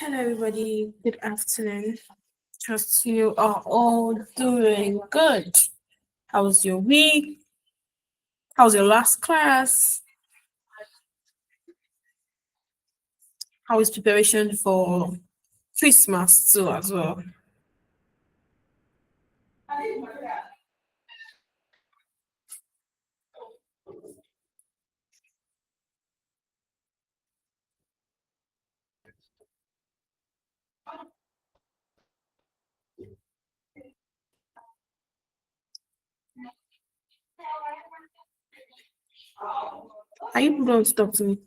Hello, everybody. Good afternoon. Trust you are all doing good. How was your week? How was your last class? How is preparation for Christmas too, as well? Are you going to talk to me?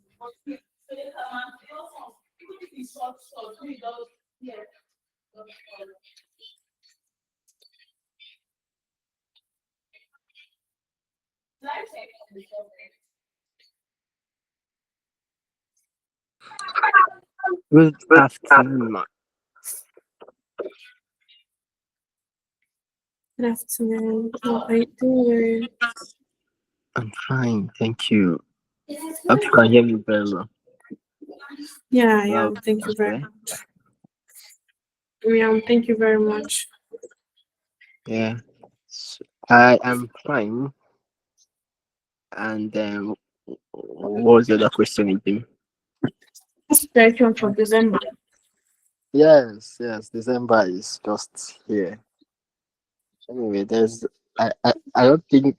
Good afternoon, ma. Good afternoon. How are you doing? I'm fine, thank you. Hope you can hear me very well. Yeah, yeah. Loud Thank you as very well. much. Yeah, thank you very much. Yeah, I am fine. And what was the other question again? Preparation for December. Yes. December is just here. Anyway, I don't think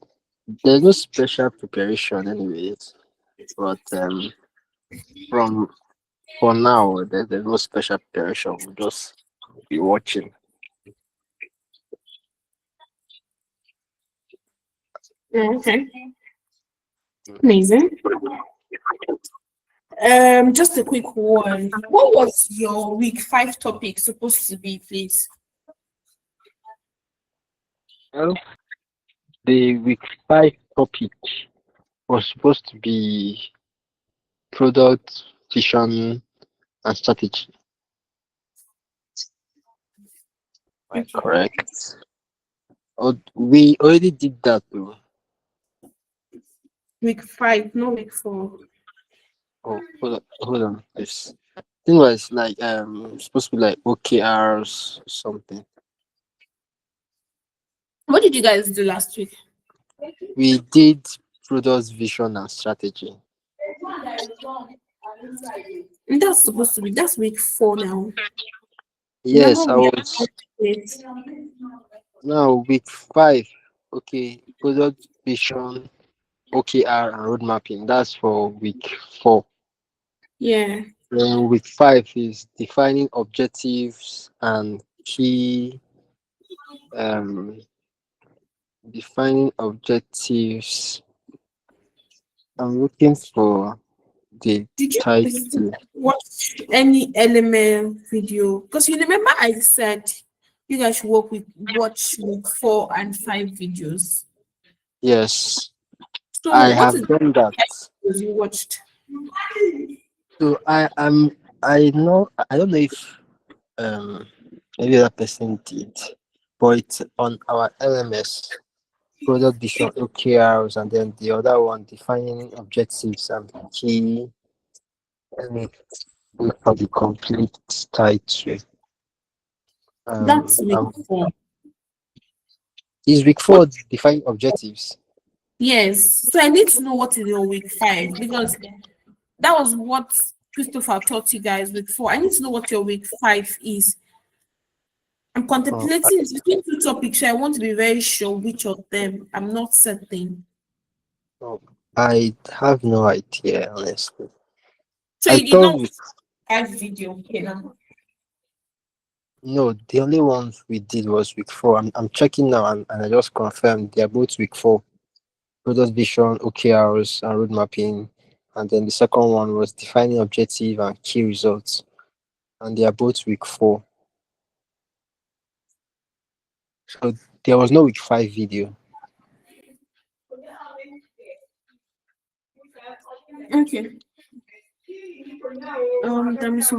there's no special preparation, anyways. But from for now, there's no special preparation. We'll just be watching. Yeah, okay. Amazing. Just a quick one. What was your week 5 topic supposed to be, please? Well, the week 5 topic was supposed to be product vision and strategy. Am I Okay. correct? Oh, we already did that though. Week 5, no week 4. Oh, hold on, please. I think it was like supposed to be like OKRs or something. What did you guys do last week? We did product vision and strategy. That's supposed to be that's week 4 now. Remember Yes, I we are was late. now week 5. Okay, product vision, OKR and road mapping. That's for week 4. Yeah. Then week 5 is defining objectives and key um defining objectives. I'm looking for the Did you guys title. watch any element video? Because you remember I said you guys should watch week 4 and 5 videos. Yes, So I what have is done that. the videos you watched? So I don't know if um maybe that person did, but it's on our LMS product vision OKRs, and then the other one defining objectives and key. Let me look for the complete title. That's week Um, 4. is week What 4 defining objectives? yes. So I need to know what is your week 5 because that was what Christopher taught you guys week 4. I need to know what your week 5 is. I'm Oh, contemplating it's between two topics. So I want to be very sure which of them. I'm not certain. oh, I have no idea, honestly. So I you did not thought watch video. Okay, now. no, the only ones we did was week 4. I'm checking now, and I just confirmed they are both week 4. Product vision, OKRs, and road mapping. And then the second one was defining objective and key results. And they are both week 4. So there was no week 5 video. Okay. That means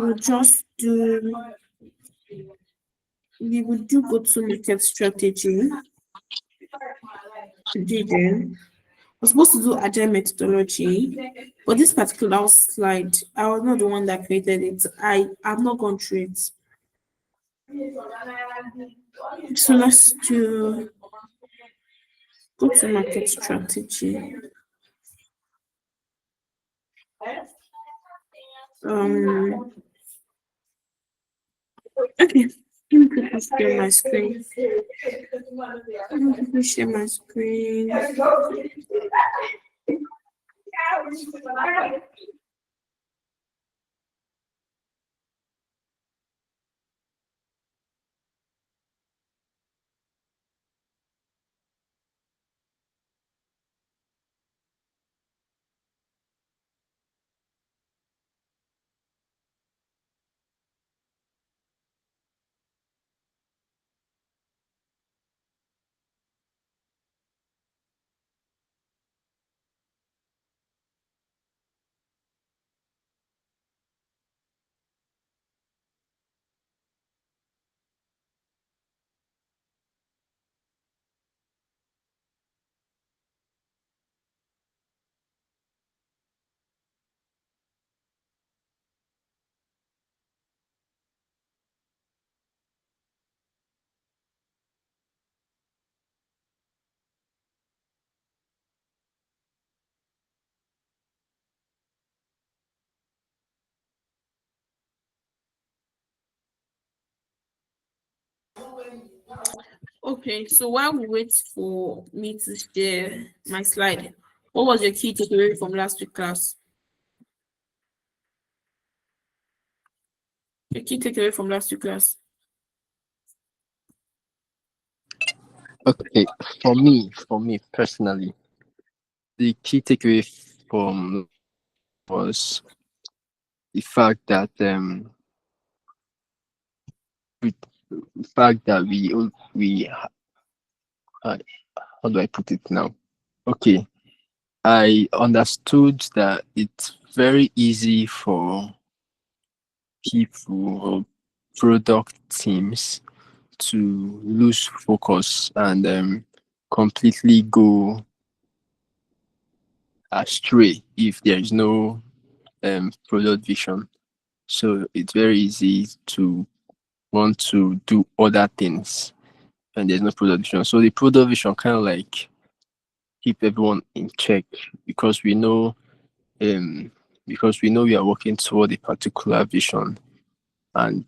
we will do go to market strategy today then. was supposed to do agile methodology, but this particular slide, I was not the one that created it. I have not gone through it. So let's do go to market strategy. Um, okay. Let me quickly share my screen. Let me quickly share my screen. Okay, so while we wait for me to share my slide, what was your key takeaway from last week class? Your key takeaway from last week class. Okay, for me personally, the key takeaway from was the fact that we, the fact that we uh, how do I put it now? Okay, I understood that it's very easy for people or product teams to lose focus and completely go astray if there is no product vision. So it's very easy to want to do other things and there's no product vision. So the product vision kind of like keep everyone in check because we know um we are working toward a particular vision and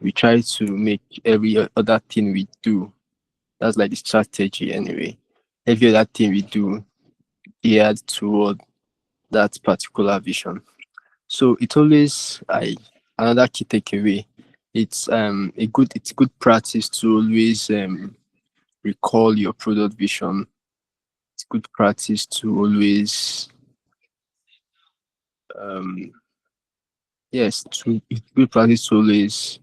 we try to make every other thing we do, that's like the strategy anyway, every other thing we do geared toward that particular vision. So it always I another key takeaway. It's good practice to always recall your product vision. It's good practice to always um it's good practice to always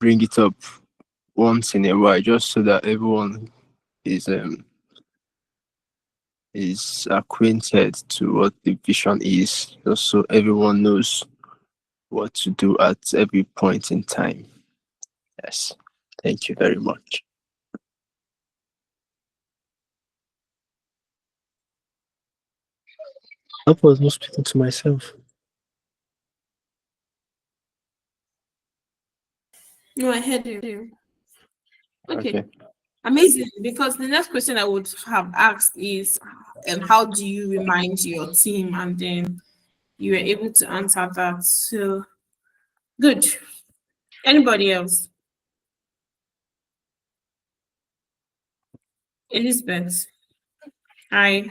bring it up once in a while just so that everyone is um is acquainted to what the vision is, just so everyone knows what to do at every point in time. Yes. Thank you very much. I was not speaking to myself. No, I heard you. Okay, Okay. amazing. Because the next question I would have asked is, how do you remind your team? And then you were able to answer that. So good. Anybody else? Elizabeth. Hi.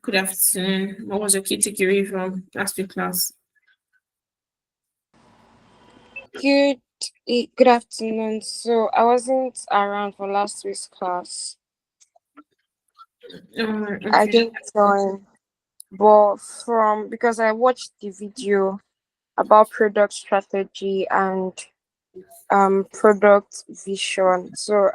Good afternoon. What was your key takeaway from last week class? Good good afternoon. So I wasn't around for last week's class. I Okay. didn't join, but from because I watched the video about product strategy and product vision. So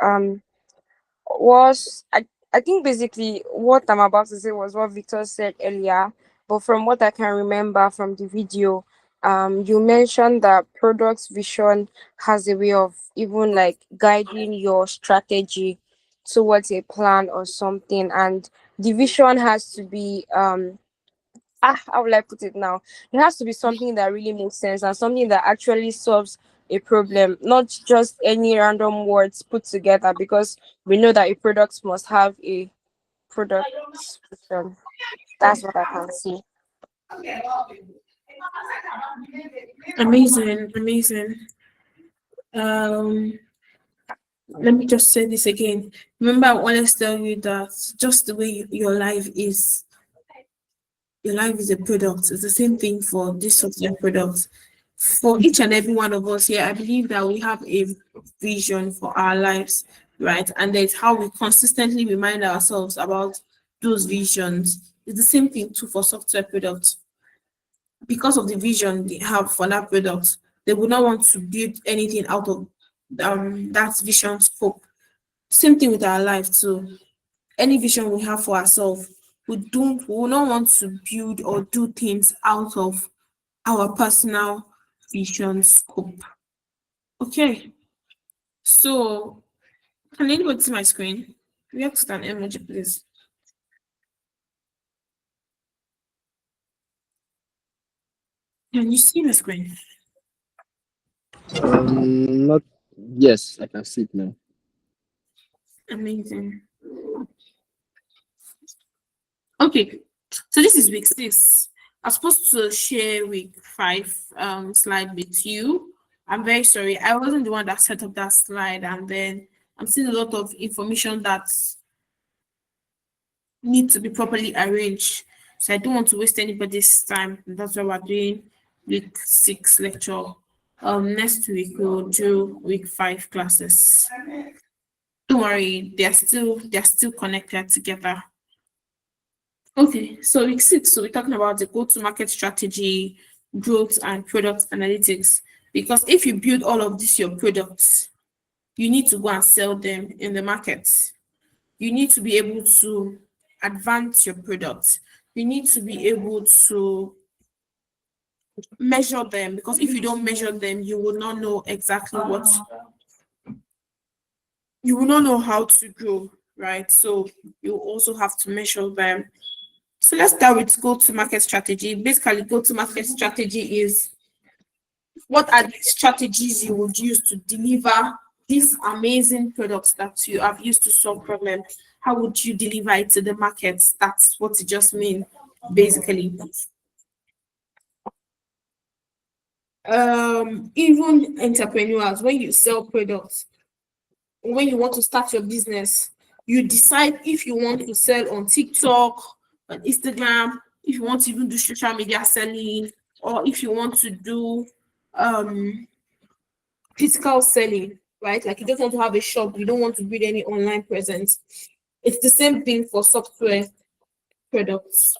was I think basically what I'm about to say was what Victor said earlier, but from what I can remember from the video, you mentioned that product vision has a way of even like guiding your strategy towards a plan or something, and the vision has to be how will I put it now? It has to be something that really makes sense and something that actually solves a problem, not just any random words put together, because we know that a product must have a product vision. That's what I can see. Amazing, amazing. Um, Let me just say this again. Remember, I always tell you that just the way your life is a product. It's the same thing for this software product. For each and every one of us here, I believe that we have a vision for our lives, right? And that's how we consistently remind ourselves about those visions. It's the same thing too for software products. Because of the vision they have for that product, they would not want to build anything out of that vision scope. Same thing with our life too. Any vision we have for ourselves, we will not want to build or do things out of our personal vision scope. Okay. So can anybody see my screen? React to an emoji, please. Can you see my screen? Not. Yes, I can see it now. Amazing. Okay. So this is week 6. I'm supposed to share week 5 slide with you. I'm very sorry. I wasn't the one that set up that slide, and then I'm seeing a lot of information that need to be properly arranged. So I don't want to waste anybody's time. That's why we're doing week 6 lecture. Next week we'll do week 5 classes. Don't worry, they're still connected together. Okay, so week 6, so we're talking about the go-to-market strategy, growth, and product analytics. Because if you build all of these your products, you need to go and sell them in the market. You need to be able to advance your product. You need to be able to measure them, because if you don't measure them, you will not know exactly what you will not know how to grow, right? So you also have to measure them. So let's start with go-to-market strategy. Basically, go-to-market strategy is what are the strategies you would use to deliver these amazing products that you have used to solve problems? How would you deliver it to the market? That's what it just means, basically. Even entrepreneurs, when you sell products, when you want to start your business, you decide if you want to sell on TikTok, on Instagram, if you want to even do social media selling, or if you want to do um physical selling, right? Like you just want to have a shop, you don't want to build any online presence. It's the same thing for software products.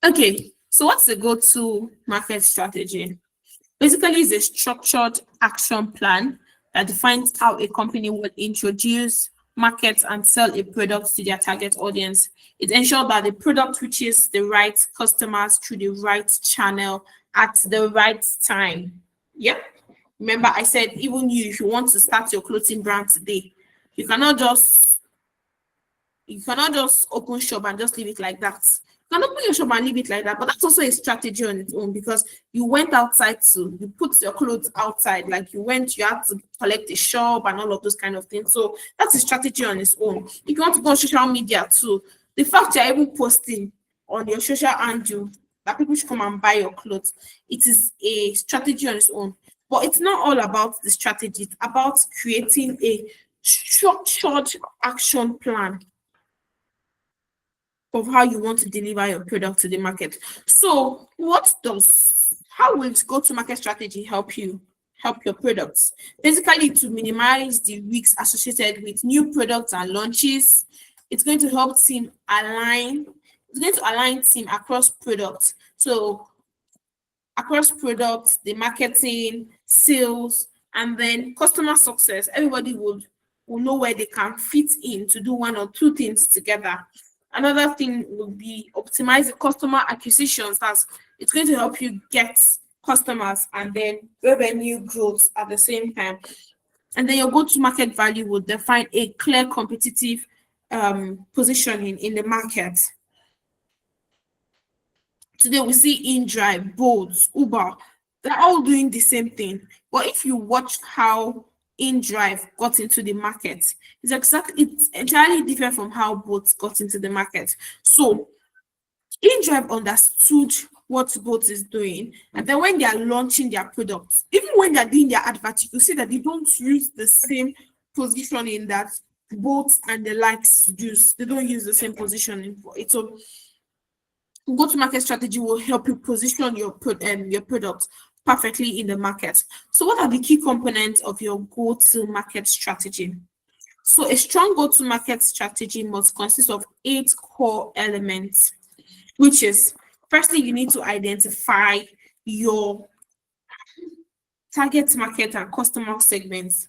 Okay, so what's the go-to market strategy? Basically, it's a structured action plan that defines how a company will introduce, market, and sell a product to their target audience. It ensures that the product reaches the right customers through the right channel at the right time. Yep. Remember, I said even you, if you want to start your clothing brand today, you cannot just open shop and just leave it like that. You can open your shop and leave it like that, but that's also a strategy on its own, because you went outside you put your clothes outside, like you had to collect a shop and all of those kind of things. So that's a strategy on its own. If you want to go on social media too, the fact you're even posting on your social handle that people should come and buy your clothes, it is a strategy on its own. But it's not all about the strategy, it's about creating a structured action plan of how you want to deliver your product to the market. So, how will go-to-market strategy help your products? Basically, to minimize the risks associated with new products and launches. It's going to help team align. It's going to align team across products. So across products, the marketing, sales, and then customer success. Everybody will know where they can fit in to do one or two things together. Another thing would be optimize the customer acquisitions. That's it's going to help you get customers and then revenue growth at the same time. And then your go-to-market value will define a clear competitive positioning in the market. Today we see InDrive, Bolt, Uber, they're all doing the same thing. But if you watch how InDrive got into the market, it's entirely different from how Bolt got into the market. So InDrive understood what Bolt is doing, and then when they are launching their products, even when they're doing their advert, you can see that they don't use the same positioning that Bolt and the likes use. They don't use the same positioning for it. So go-to-market strategy will help you position your product perfectly in the market. So what are the key components of your go-to-market strategy? So a strong go-to-market strategy must consist of 8 core elements, which is, firstly, you need to identify your target market and customer segments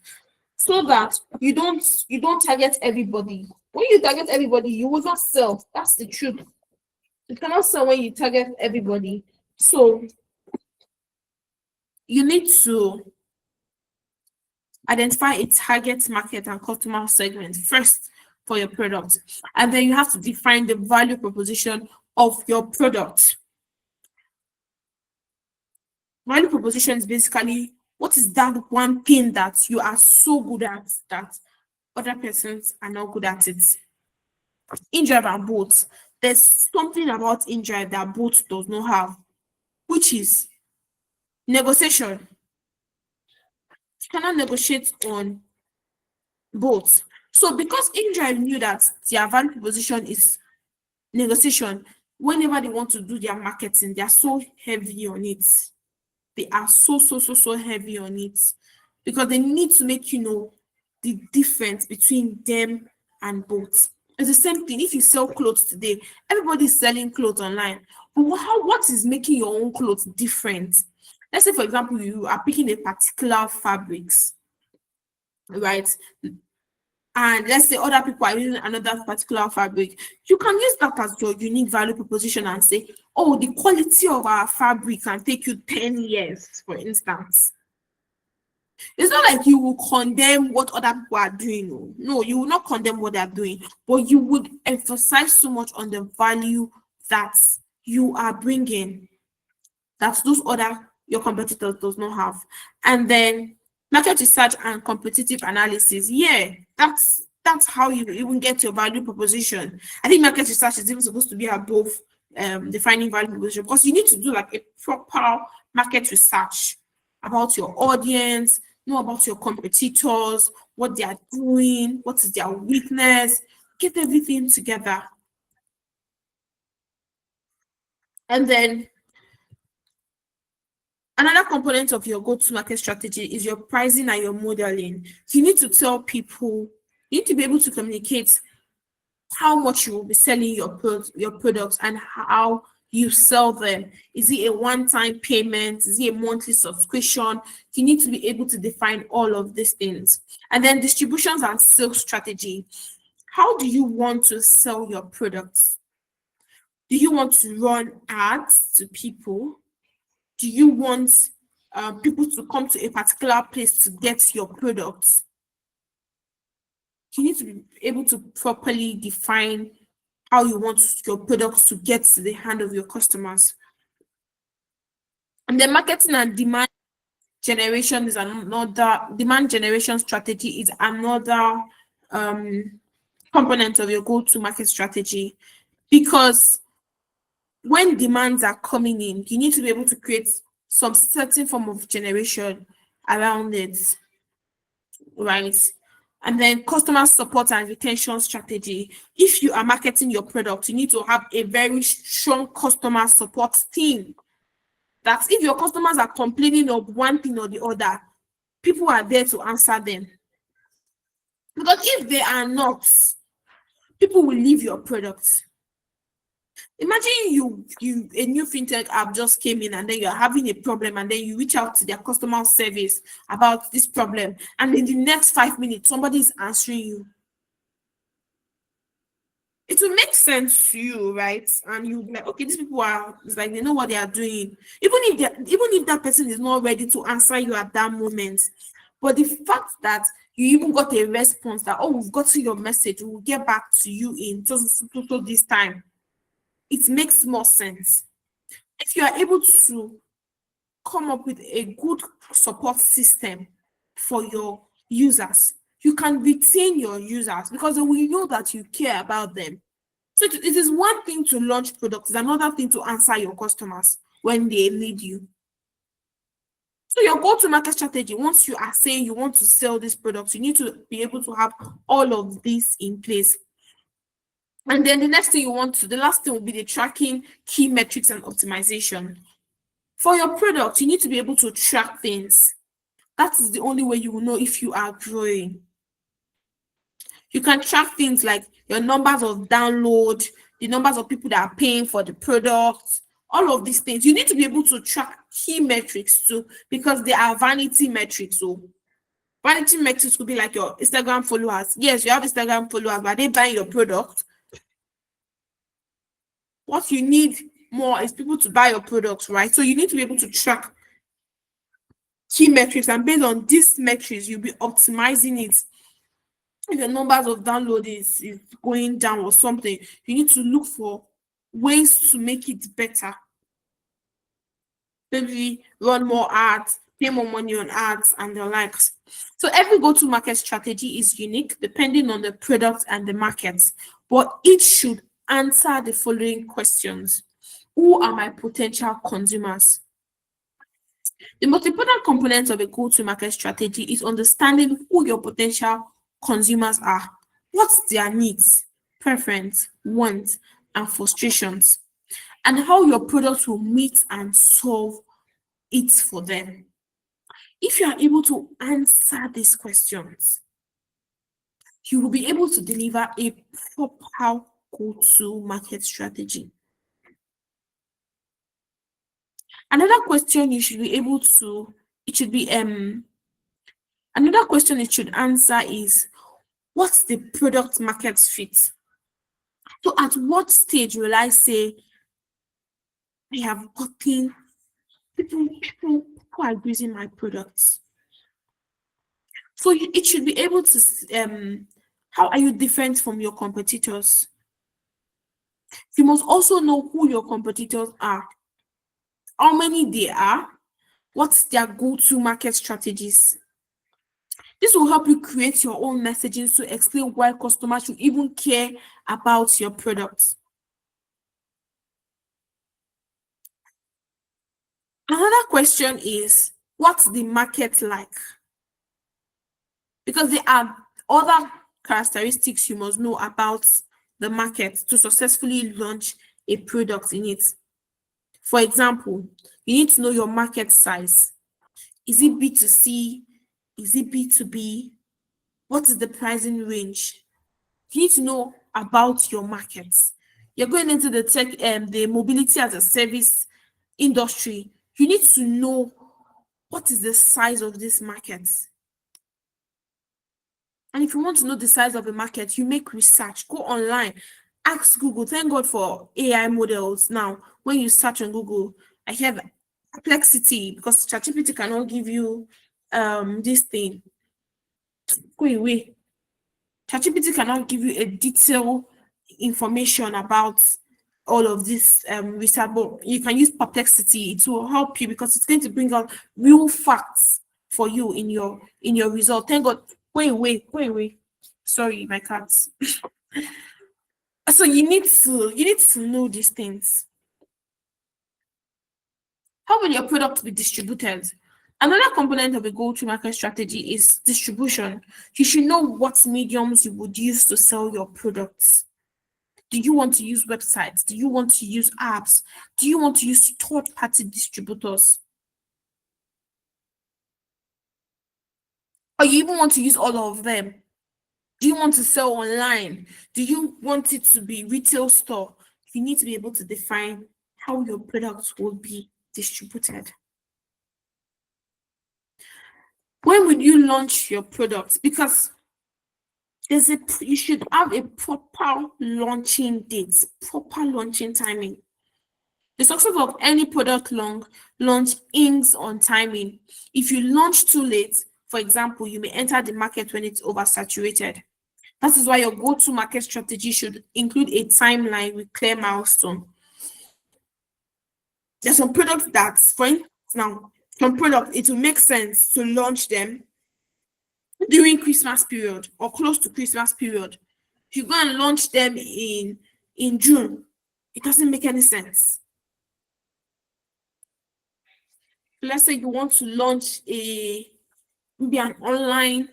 so that you don't target everybody. When you target everybody, you will not sell. That's the truth. You cannot sell when you target everybody. So you need to identify a target market and customer segment first for your product. And then you have to define the value proposition of your product. Value proposition is basically what is that one thing that you are so good at that other persons are not good at it. InDrive and Bolt, there's something about InDrive that Bolt does not have, which is negotiation. You cannot negotiate on Bolt. So because InDrive knew that their value proposition is negotiation, whenever they want to do their marketing, they are so heavy on it. They are so heavy on it because they need to make you know the difference between them and Bolt. It's the same thing. If you sell clothes today, everybody's selling clothes online. But what is making your own clothes different? Let's say, for example, you are picking a particular fabrics, right? And let's say other people are using another particular fabric. You can use that as your unique value proposition and say, oh, the quality of our fabric can take you 10 years, for instance. It's not like you will condemn what other people are doing. No, you will not condemn what they're doing, but you would emphasize so much on the value that you are bringing that those other your competitors does not have. And then market research and competitive analysis. Yeah, that's how you even get your value proposition. I think market research is even supposed to be above defining value proposition because you need to do like a proper market research about your audience, know about your competitors, what they are doing, what is their weakness, get everything together. And then another component of your go-to-market strategy is your pricing and your modeling. You need to tell people, you need to be able to communicate how much you will be selling your products and how you sell them. Is it a one-time payment? Is it a monthly subscription? You need to be able to define all of these things. And then distributions and sales strategy. How do you want to sell your products? Do you want to run ads to people? Do you want people to come to a particular place to get your products? You need to be able to properly define how you want your products to get to the hand of your customers. And the marketing and demand generation is another, demand generation strategy is another component of your go-to-market strategy, because when demands are coming in, you need to be able to create some certain form of generation around it, right? And then customer support and retention strategy. If you are marketing your product, you need to have a very strong customer support team. That if your customers are complaining of one thing or the other, people are there to answer them. Because if they are not, people will leave your product. Imagine you a new fintech app just came in and then you're having a problem and then you reach out to their customer service about this problem, and in the next 5 minutes somebody is answering you. it will make sense to you, right? And you'll be like, okay, these people are, it's like they know what they are doing. Even if that person is not ready to answer you at that moment. But the fact that you even got a response that, oh, we've got to your message, we'll get back to you in so this time, it makes more sense. If you are able to come up with a good support system for your users, you can retain your users because they will know that you care about them. So it is one thing to launch products, it's another thing to answer your customers when they need you. So your go-to-market strategy, once you are saying you want to sell this product, you need to be able to have all of this in place. And then the last thing will be the tracking, key metrics, and optimization. For your product, you need to be able to track things. That is the only way you will know if you are growing. You can track things like your numbers of download, the numbers of people that are paying for the product, all of these things. You need to be able to track key metrics too, because they are vanity metrics. So vanity metrics could be like your Instagram followers. Yes, you have Instagram followers, but are they buying your product? What you need more is people to buy your products, right? So you need to be able to track key metrics, and based on these metrics, you'll be optimizing it. If the numbers of download is going down or something, you need to look for ways to make it better. Maybe run more ads, pay more money on ads, and the likes. So every go-to-market strategy is unique depending on the product and the market, but each should answer the following questions. Who are my potential consumers? The most important component of a go-to-market strategy is understanding who your potential consumers are. What's their needs, preference, wants, and frustrations, and how your product will meet and solve it for them. If you are able to answer these questions, you will be able to deliver a proper go-to-market strategy. Another question you should be able to, it should be another question it should answer is, what's the product market fit? So at what stage will I say I have gotten people are using my products? So it should be able to how are you different from your competitors? You must also know who your competitors are, how many they are, what's their go-to market strategies. This will help you create your own messaging to explain why customers should even care about your products. Another question is, what's the market like? Because there are other characteristics you must know about the market to successfully launch a product in it. For example, you need to know your market size. Is it B2C? Is it B2B? What is the pricing range? You need to know about your markets. You're going into the tech the mobility as a service industry. You need to know what is the size of this market. And if you want to know the size of a market, you make research, go online, ask Google. Thank God for AI models now. When you search on Google, I have perplexity because ChatGPT cannot give you this thing. Go away. ChatGPT cannot give you a detailed information about all of this research, but you can use perplexity. It will help you because it's going to bring out real facts for you in your result. Thank God. Go away. Sorry, my cats. So you need to know these things. How will your product be distributed? Another component of a go-to-market strategy is distribution. You should know what mediums you would use to sell your products. Do you want to use websites? Do you want to use apps? Do you want to use third-party distributors? Or you even want to use all of them? Do you want to sell online? Do you want it to be retail store? You need to be able to define how your products will be distributed. When will you launch your products? Because you should have a proper launching date, proper launching timing. The success of any product launch ends on timing. If you launch too late, for example, you may enter the market when it's oversaturated. That is why your go-to market strategy should include a timeline with clear milestone. There's some products that, for instance, now, some products it will make sense to launch them during Christmas period or close to Christmas period. If you go and launch them in June, it doesn't make any sense. Let's say you want to launch maybe an online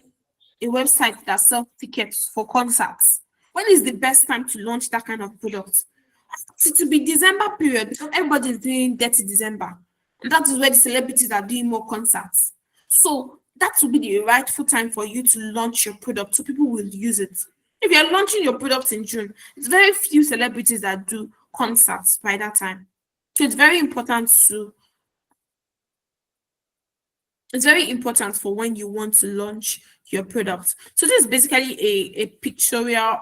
a website that sells tickets for concerts. When is the best time to launch that kind of product? It will be December period because everybody is doing dirty December. And that is where the celebrities are doing more concerts. So that will be the rightful time for you to launch your product so people will use it. If you're launching your product in June, it's very few celebrities that do concerts by that time. So it's very important for when you want to launch your product. So this is basically a pictorial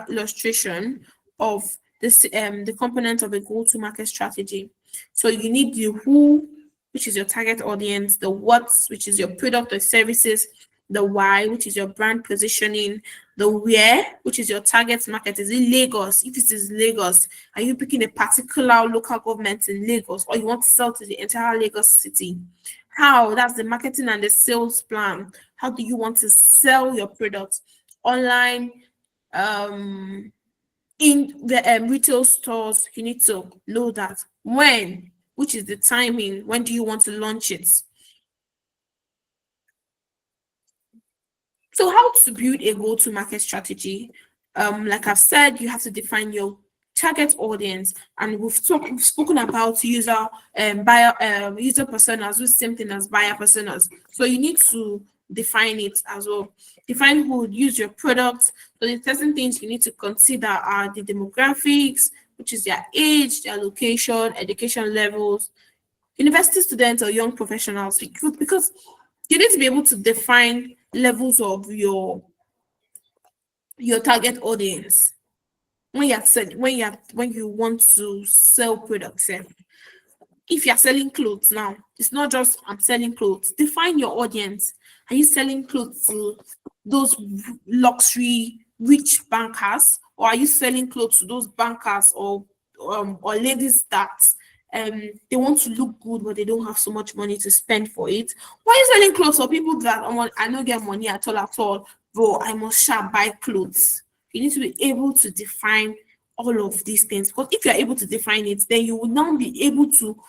illustration of this the components of a go-to-market strategy. So you need the who, which is your target audience, the what, which is your product or services, the why, which is your brand positioning, the where, which is your target market. Is it Lagos? If it is Lagos, are you picking a particular local government in Lagos, or you want to sell to the entire Lagos city? How? That's the marketing and the sales plan. How do you want to sell your product online? In the retail stores, you need to load that. When? Which is the timing? When do you want to launch it? So how to build a go-to-market strategy? Like I've said, you have to define your target audience, and we've spoken about user personas, which is the same thing as buyer personas. So you need to define it as well. Define who would use your product. So the certain things you need to consider are the demographics, which is their age, their location, education levels, university students or young professionals, because you need to be able to define levels of your target audience when you want to sell products. If you're selling clothes now, it's not just I'm selling clothes. Define your audience. Are you selling clothes to those luxury rich bankers, or are you selling clothes to those bankers or ladies that they want to look good but they don't have so much money to spend for it? Why are you selling clothes for people that I don't get money at all, bro? I must shall buy clothes. You need to be able to define all of these things, because if you're able to define it, then you will now be able to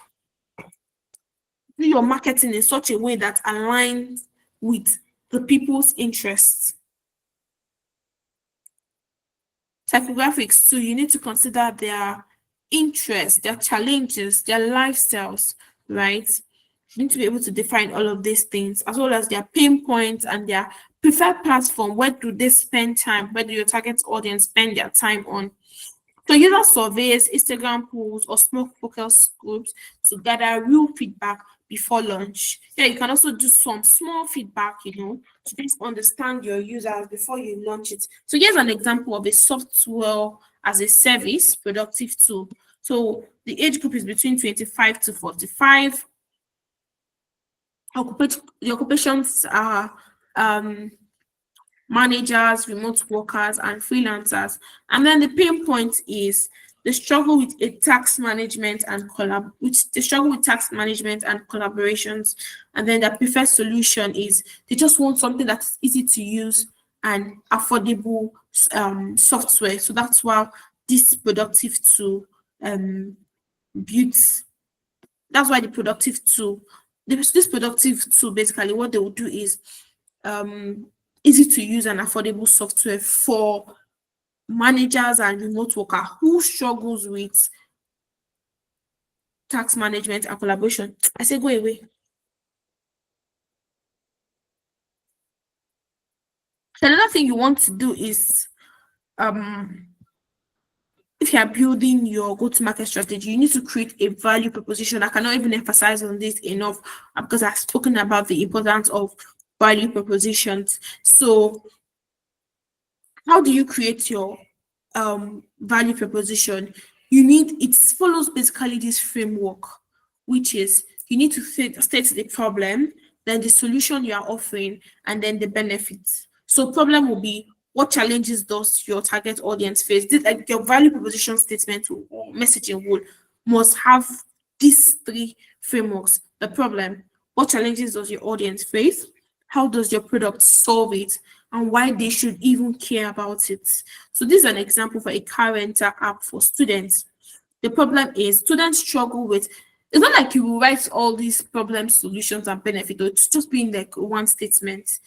do your marketing in such a way that aligns with the people's interests. Psychographics too, you need to consider their interests, their challenges, their lifestyles, right? You need to be able to define all of these things, as well as their pain points and their preferred platform. Where do they spend time? Where do your target audience spend their time on? So user surveys, Instagram polls, or small focus groups to gather real feedback before launch. Yeah, you can also do some small feedback, to just understand your users before you launch it. So here's an example of a software as a service productive tool. So the age group is between 25 to 45. The occupations are managers, remote workers, and freelancers. And then the pain point is the struggle with tax management and collaborations. And then the preferred solution is they just want something that's easy to use and affordable software. So that's why this productive tool builds. That's why this productive tool basically what they will do is easy to use and affordable software for managers and remote worker who struggles with tax management and collaboration. I say go away. So another thing you want to do is if you are building your go-to-market strategy, you need to create a value proposition. I cannot even emphasize on this enough because I've spoken about the importance of value propositions. So How do you create your value proposition? You need, it follows basically this framework, which is you need to state the problem, then the solution you are offering, and then the benefits. So problem will be, what challenges does your target audience face? This, like your value proposition statement or messaging will must have these three frameworks: the problem, what challenges does your audience face, how does your product solve it, and why they should even care about it. So this is an example for a car rental app for students. The problem is students struggle with, it's not like you will write all these problem solutions and benefit, or it's just being like one statement.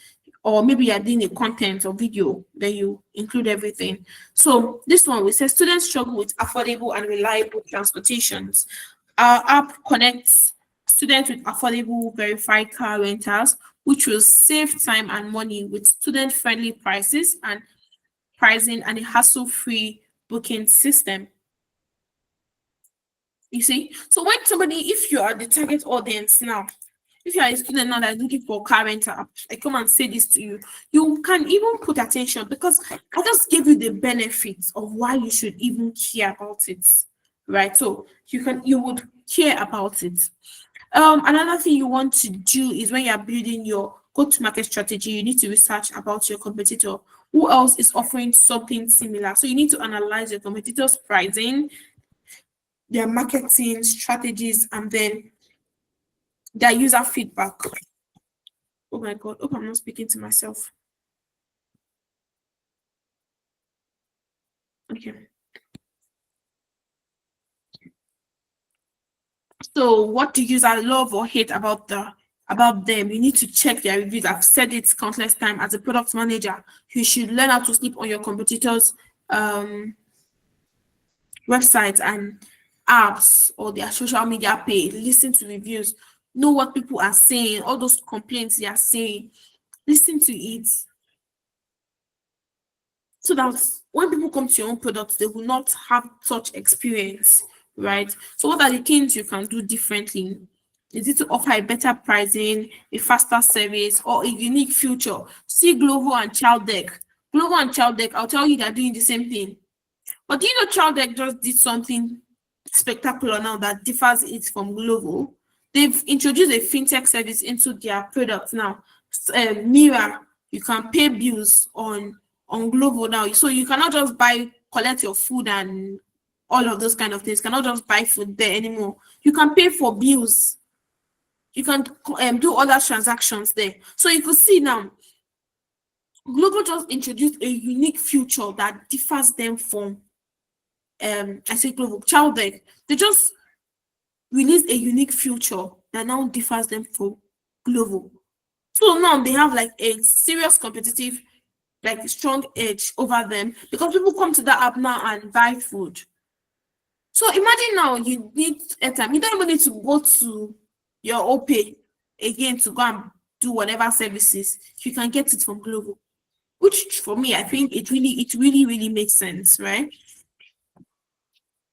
Or maybe you're doing a content or video, then you include everything. So this one, we say students struggle with affordable and reliable transportations. Our app connects students with affordable verified car rentals, which will save time and money with student-friendly prices and pricing and a hassle-free booking system. You see? So when somebody, if you are the target audience now, if you are a student now that's looking for a car rental app, I come and say this to you, you can even put attention, because I just gave you the benefits of why you should even care about it. Right? So you would care about it. Another thing you want to do is when you're building your go-to-market strategy, you need to research about your competitor. Who else is offering something similar? So you need to analyze your competitors' pricing, their marketing strategies, and then their user feedback. Oh my God, hope I'm not speaking to myself. Okay. So what do users love or hate about them? You need to check their reviews. I've said it countless times. As a product manager, you should learn how to sleep on your competitors' websites and apps or their social media page. Listen to reviews. Know what people are saying. All those complaints they are saying. Listen to it, so that when people come to your own products, they will not have such experience, right? So what are the things you can do differently? Is it to offer a better pricing, a faster service, or a unique feature? See Glovo and Child Deck. Glovo and Child Deck, I'll tell you they're doing the same thing. But do you know Child Deck just did something spectacular now that differs it from Glovo? They've introduced a fintech service into their product now. Mira, you can pay bills on Glovo now. So you cannot just collect your food and all of those kind of things. You cannot just buy food there anymore. You can pay for bills. You can do other transactions there. So you could see now, Glovo just introduced a unique feature that differs them from I say Glovo, Child Deck. They just released a unique feature that now differs them from Glovo. So now they have like a serious competitive, like strong edge over them, because people come to that app now and buy food. So imagine now you need airtime. You don't even need to go to your OPay again to go and do whatever services. You can get it from Glovo, which for me, I think it really makes sense, right?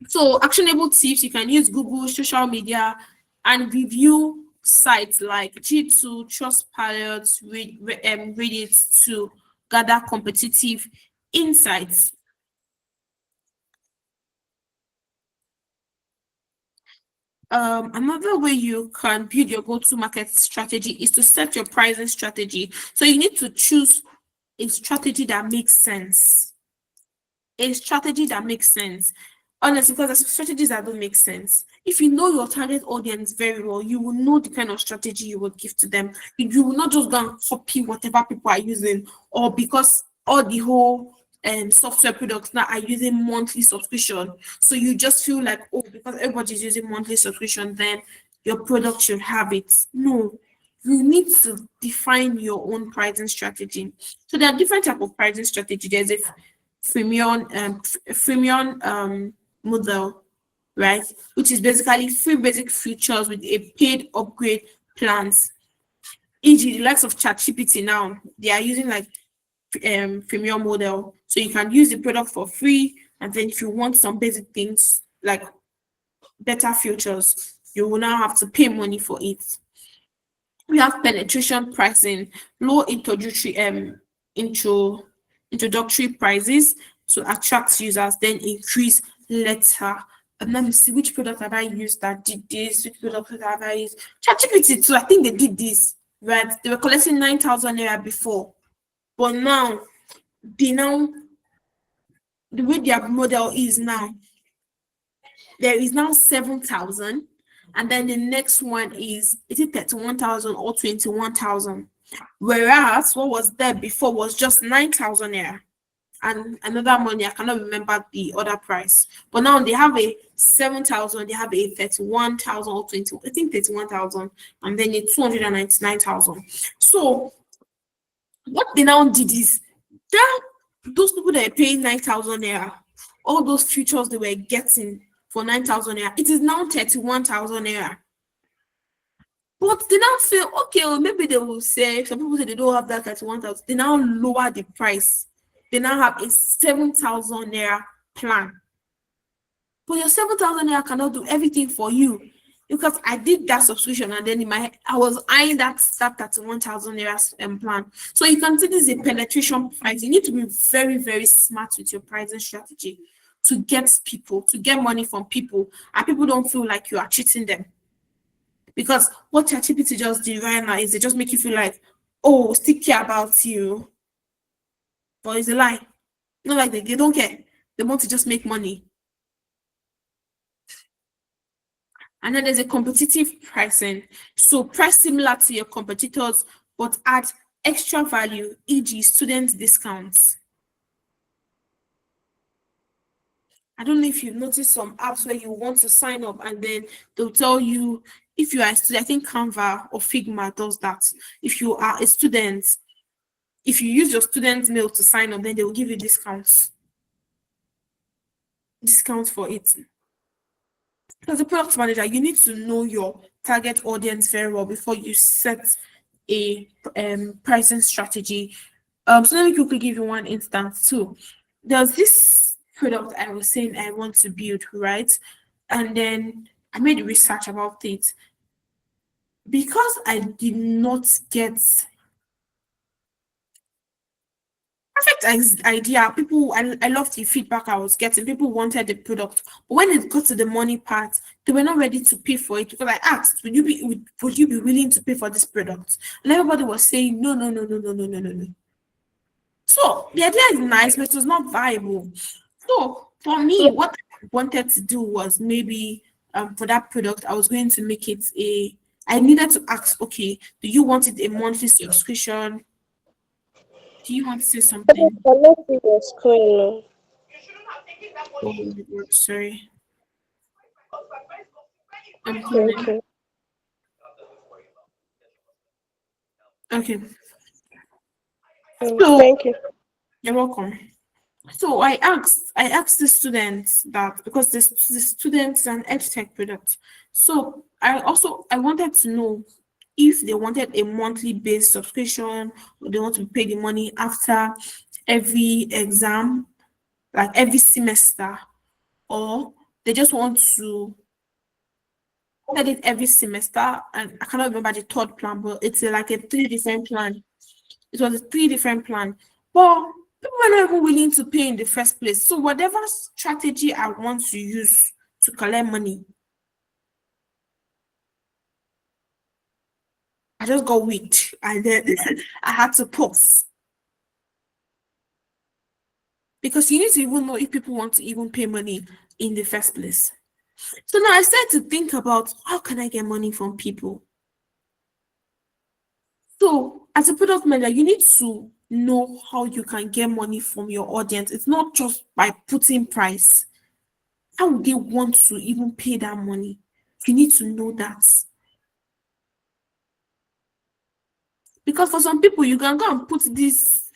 So actionable tips, you can use Google, social media, and review sites like G2, Trustpilot, Reddit to gather competitive insights. Another way you can build your go-to-market strategy is to set your pricing strategy. So you need to choose a strategy that makes sense. A strategy that makes sense. Honestly, because there's strategies that don't make sense. If you know your target audience very well, you will know the kind of strategy you would give to them. You will not just go and copy whatever people are using, or because all the whole software products now are using monthly subscription. So you just feel like, oh, because everybody's using monthly subscription, then your product should have it. No, you need to define your own pricing strategy. So there are different type of pricing strategy. There's a freemium model, right? Which is basically free basic features with a paid upgrade plans. E.g., the likes of ChatGPT now, they are using like premium model. So you can use the product for free, and then if you want some basic things like better features, you will now have to pay money for it. We have penetration pricing, low introductory intro introductory prices to attract users, then increase later. And let me see which product have I used that did this, which product have I used. ChatGPT too, I think they did this, right? They were collecting 9,000 naira before, but now they now the way their model is now, there is now 7,000, and then the next one is it 31,000 or 21,000? Whereas what was there before was just 9,000 naira and another money. I cannot remember the other price. But now they have a 7,000, they have a 31,000 or 20, I think 31,000, and then a 299,000. So what they now did is that those people that are paying 9,000 naira, all those futures they were getting for 9,000 naira, it is now 31,000 naira. But they now feel okay, well, maybe they will say some people say they don't have that 31,000. They now lower the price. They now have a 7,000 naira plan. But your 7,000 naira cannot do everything for you. Because I did that subscription and then in my head, I was eyeing that 31,000 naira plan. So you can see this is a penetration price. You need to be very, very smart with your pricing strategy to get people, to get money from people, and people don't feel like you are cheating them. Because what ChatGPT just did right now is they just make you feel like, oh, still care about you. But it's a lie. Not like they don't care. They want to just make money. And then there's a competitive pricing. So price similar to your competitors, but add extra value, e.g. student discounts. I don't know if you've noticed some apps where you want to sign up and then they'll tell you if you are a student. I think Canva or Figma does that. If you are a student, if you use your student mail to sign up, then they will give you discounts. Discounts for it. As a product manager, you need to know your target audience very well before you set a pricing strategy. So let me quickly give you one instance too. There's this product I was saying I want to build, right? And then I made research about it. Because I did not get perfect idea, people, I loved the feedback I was getting. People wanted the product, but when it got to the money part, they were not ready to pay for it. Because I asked, would you be willing to pay for this product? And everybody was saying no, no, no, no, no, no, no, no, no. So the idea is nice, but it was not viable. So for me, what I wanted to do was maybe for that product, I was going to make it I needed to ask, okay, do you want it a monthly subscription? Do you want to say something? Cannot see your screen. Oh my God, sorry. I'm No. coming. Okay. Okay. So Thank you. you're welcome. So I asked the students that because the students is an edtech product. So I wanted to know if they wanted a monthly based subscription or they want to pay the money after every exam, like every semester, or they just want to get it every semester. And I cannot remember the third plan, but it's like a three different plan. It was a three different plan. But people were not even willing to pay in the first place. So whatever strategy I want to use to collect money, I just got weak. And then I had to pause. Because you need to even know if people want to even pay money in the first place. So now I started to think about how can I get money from people? So as a product manager, you need to know how you can get money from your audience. It's not just by putting price. How would they want to even pay that money? You need to know that. Because for some people, you can go and put this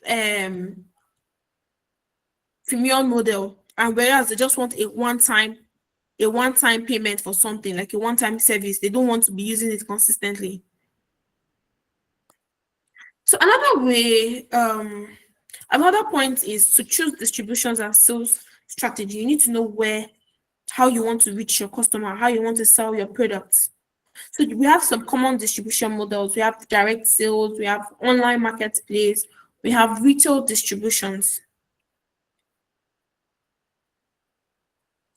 premium model, and whereas they just want a one-time payment for something, like a one-time service. They don't want to be using it consistently. So another point is to choose distributions and sales strategy. You need to know how you want to reach your customer, how you want to sell your products. So we have some common distribution models. We have direct sales, we have online marketplace, We have retail distributions.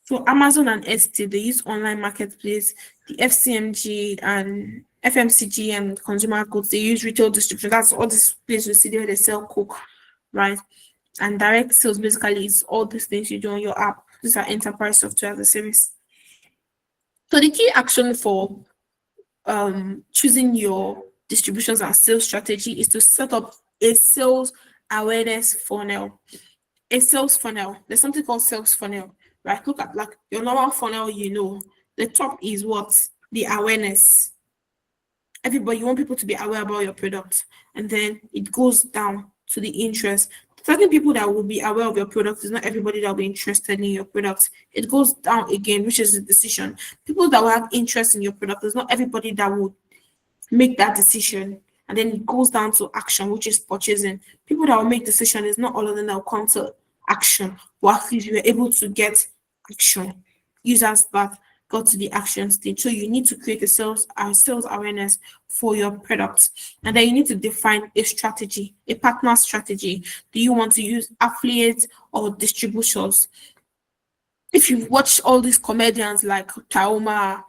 So Amazon and Etsy, they use online marketplace. The FCMG and FMCG and consumer goods, they use retail distribution. That's all this place you see there they sell Coke, right? And direct sales basically is all these things you do on your app. These are enterprise software as a service. So the key action for choosing your distributions and sales strategy is to set up a sales awareness funnel. A sales funnel. There's something called sales funnel, right? Look at like your normal funnel, the top is what? The awareness. Everybody, you want people to be aware about your product. And then it goes down to the interest. Certain people that will be aware of your product is not everybody that will be interested in your product. It goes down again, which is the decision. People that will have interest in your product is not everybody that will make that decision. And then it goes down to action, which is purchasing. People that will make decision is not all of them that will come to action, but at least you were able to get action. Users that got to the action stage. So you need to create sales awareness for your product. And then you need to define a strategy, a partner strategy. Do you want to use affiliates or distributors? If you've watched all these comedians like Tauma,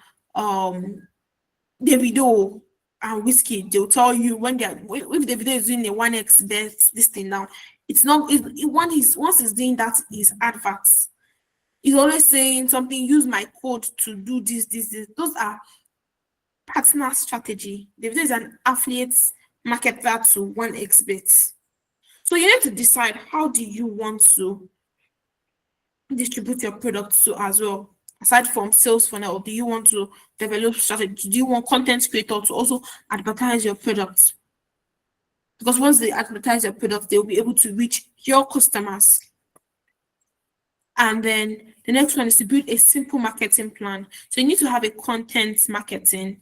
Davido and Whiskey, they'll tell you when they're if Davido is doing a 1x this thing now, it's not once he's doing that is adverts. He's always saying something, use my code to do this. Those are partner strategy. Davido is an affiliate marketer to 1x bets. So you need to decide how do you want to distribute your products to as well. Aside from sales funnel, do you want to develop strategy? Do you want content creator to also advertise your products? Because once they advertise your products, they'll be able to reach your customers. And then the next one is to build a simple marketing plan. So you need to have a content marketing,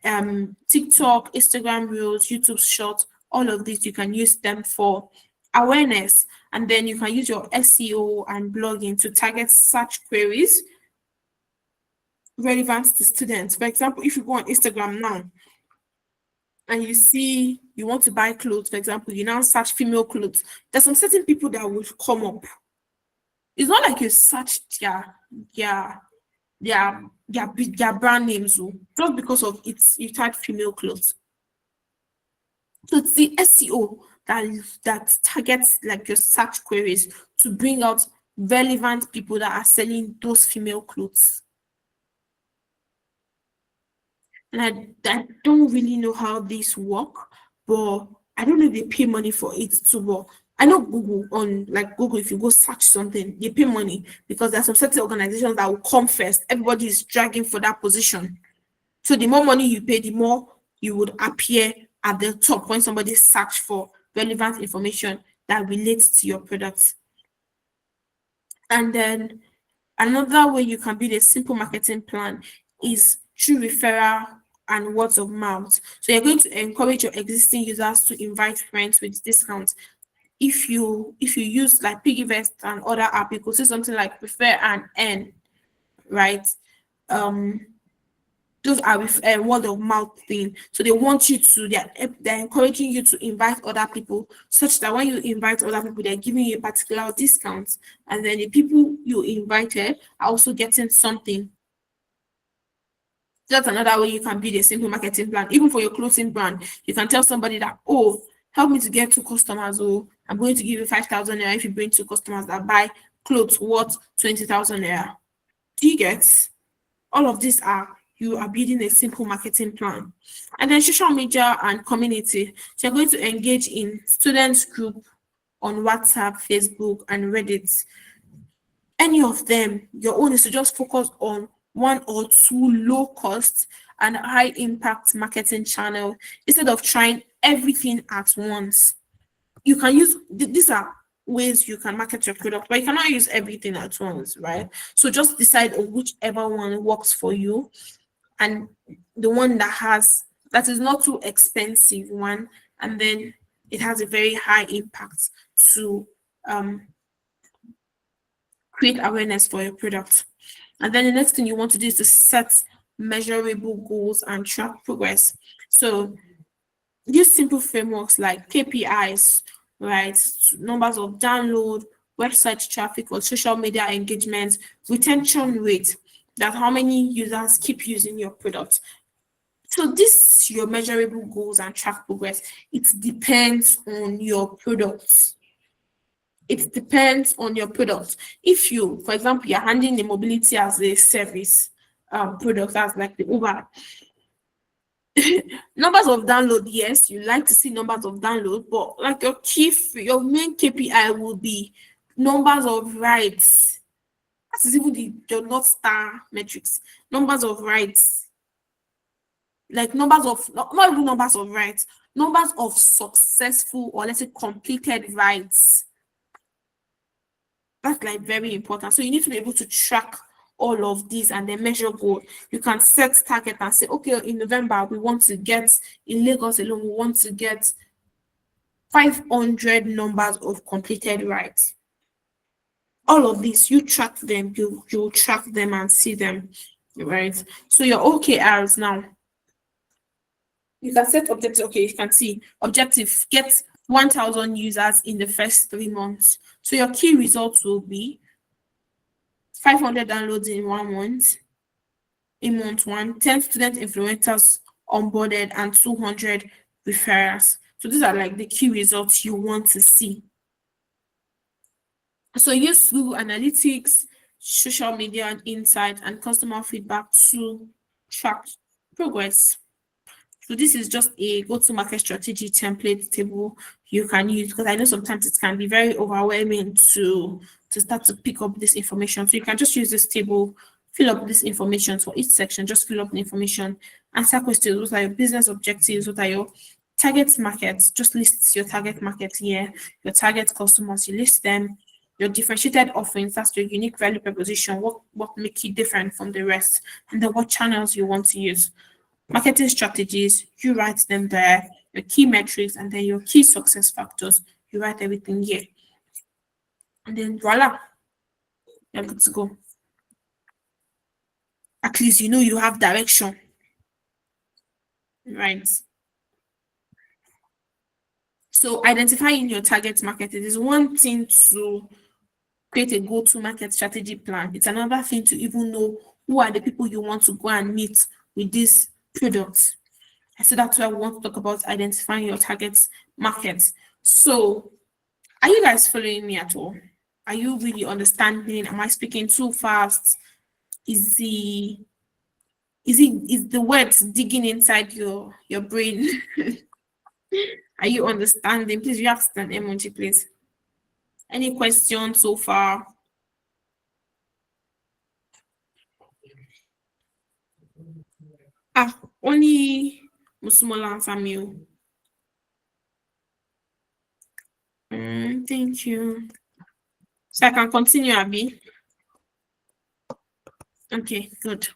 TikTok, Instagram Reels, YouTube Shorts, all of these, you can use them for awareness. And then you can use your SEO and blogging to target search queries relevant to students. For example, if you go on Instagram now and you see you want to buy clothes, for example, you now search female clothes, there's some certain people that will come up. It's not like you search their brand names just because of it's you type female clothes. So it's the SEO that targets like your search queries to bring out relevant people that are selling those female clothes. And I don't really know how this work, but I don't know if they pay money for it too. But I know Google, if you go search something, they pay money because there's some certain organizations that will come first. Everybody is dragging for that position. So the more money you pay, the more you would appear at the top when somebody search for relevant information that relates to your product. And then another way you can build a simple marketing plan is through referral and words of mouth. So you're going to encourage your existing users to invite friends with discounts. If you use like Piggyvest and other app, you could see something like refer and earn, right? Those are with a word of mouth thing. So they want you to, they're encouraging you to invite other people, such that when you invite other people, they're giving you a particular discount. And then the people you invited are also getting something. That's another way you can build a simple marketing plan. Even for your clothing brand, you can tell somebody that, oh, help me to get 2 customers. Oh, I'm going to give you 5,000 naira if you bring 2 customers that buy clothes worth 20,000 naira. Do you get? All of these you are building a simple marketing plan. And then social media and community. So you're going to engage in students group on WhatsApp, Facebook, and Reddit. Any of them, your own is to just focus on 1 or 2 low cost and high impact marketing channel instead of trying everything at once. You can use these are ways you can market your product, but you cannot use everything at once, right? So just decide on whichever one works for you and the one that is not too expensive one, and then it has a very high impact to create awareness for your product. And then the next thing you want to do is to set measurable goals and track progress. So use simple frameworks like KPIs right? Numbers of download, website traffic or social media engagement, retention rate, that how many users keep using your product. So this your measurable goals and track progress. It depends on your product. It depends on your product. If you, for example, you're handling the mobility as a service product, as like the Uber, numbers of download, yes, you like to see numbers of download, but like your main KPI will be numbers of rides. That is even the North Star metrics. Numbers of rides, like numbers of not even numbers of rides, numbers of successful or let's say completed rides. That's like very important. So you need to be able to track all of these and then measure goal. You can set target and say, okay, in November we want to get in Lagos alone, we want to get 500 numbers of completed rides. All of these, you track them, you track them and see them, right? So your OKRs now, you can set objectives. Okay, you can see objective, get 1,000 users in the first 3 months. So your key results will be 500 downloads in 1 month, in month one, 10 student influencers onboarded, and 200 referrals. So these are like the key results you want to see. So use Google Analytics, social media and insight, and customer feedback to track progress. So this is just a go-to-market strategy template table you can use, because I know sometimes it can be very overwhelming to start to pick up this information. So you can just use this table, fill up this information for each section, just fill up the information, answer questions. What are your business objectives? What are your target markets? Just list your target market here, your target customers, you list them, your differentiated offerings, that's your unique value proposition, what make you different from the rest, and then what channels you want to use. Marketing strategies, you write them there, your key metrics, and then your key success factors, you write everything here. And then voila, you're good to go. At least you know you have direction, right? So identifying your target market, it is one thing to create a go-to-market strategy plan. It's another thing to even know who are the people you want to go and meet with these products. And so that's why we want to talk about identifying your target market. So are you guys following me at all? Are you really understanding? Am I speaking too fast? Is the words digging inside your brain? Are you understanding? Please react an emoji, please. Any questions so far? Only Musumola and Samuel. Thank you. So I can continue, Abby. Okay, good.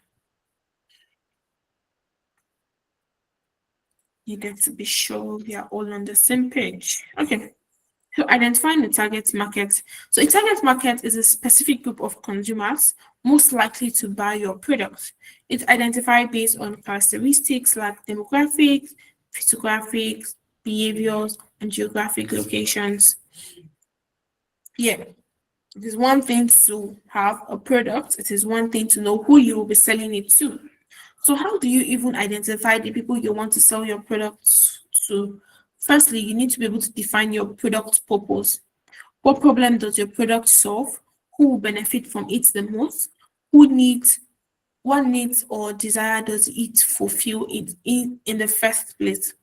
Needed to be sure we are all on the same page. Okay. So identifying the target market. So a target market is a specific group of consumers most likely to buy your product. It's identified based on characteristics like demographics, physiographics, behaviors, and geographic locations. Yeah. It is one thing to have a product, it is one thing to know who you will be selling it to. So how do you even identify the people you want to sell your products to? Firstly, you need to be able to define your product purpose. What problem does your product solve? Who will benefit from it the most? What needs or desire does it fulfill in the first place?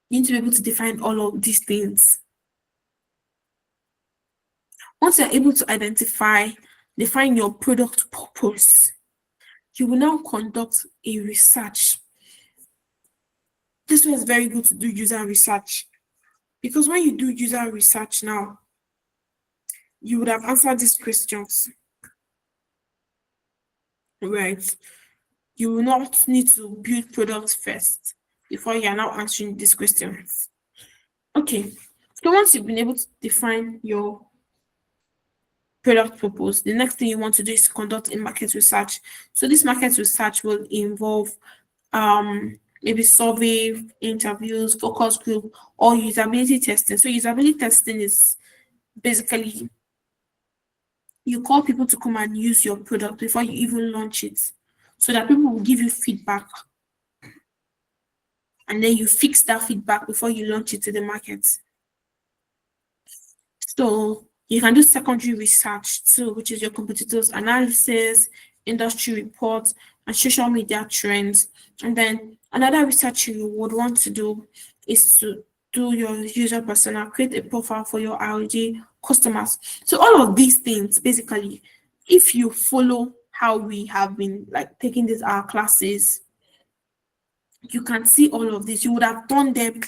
You need to be able to define all of these things. Once you're able to define your product purpose, you will now conduct a research. This was very good to do user research, because when you do user research now, you would have answered these questions, right? You will not need to build products first before you are now answering these questions. Okay, so once you've been able to define your product purpose, the next thing you want to do is conduct a market research. So this market research will involve maybe survey, interviews, focus group, or usability testing. So usability testing is basically you call people to come and use your product before you even launch it, so that people will give you feedback, and then you fix that feedback before you launch it to the market. So you can do secondary research too, which is your competitors analysis, industry reports, and social media trends. And then another research you would want to do is to do your user persona, create a profile for your RD customers. So all of these things, basically, if you follow how we have been like taking these our classes, you can see all of this. You would have done them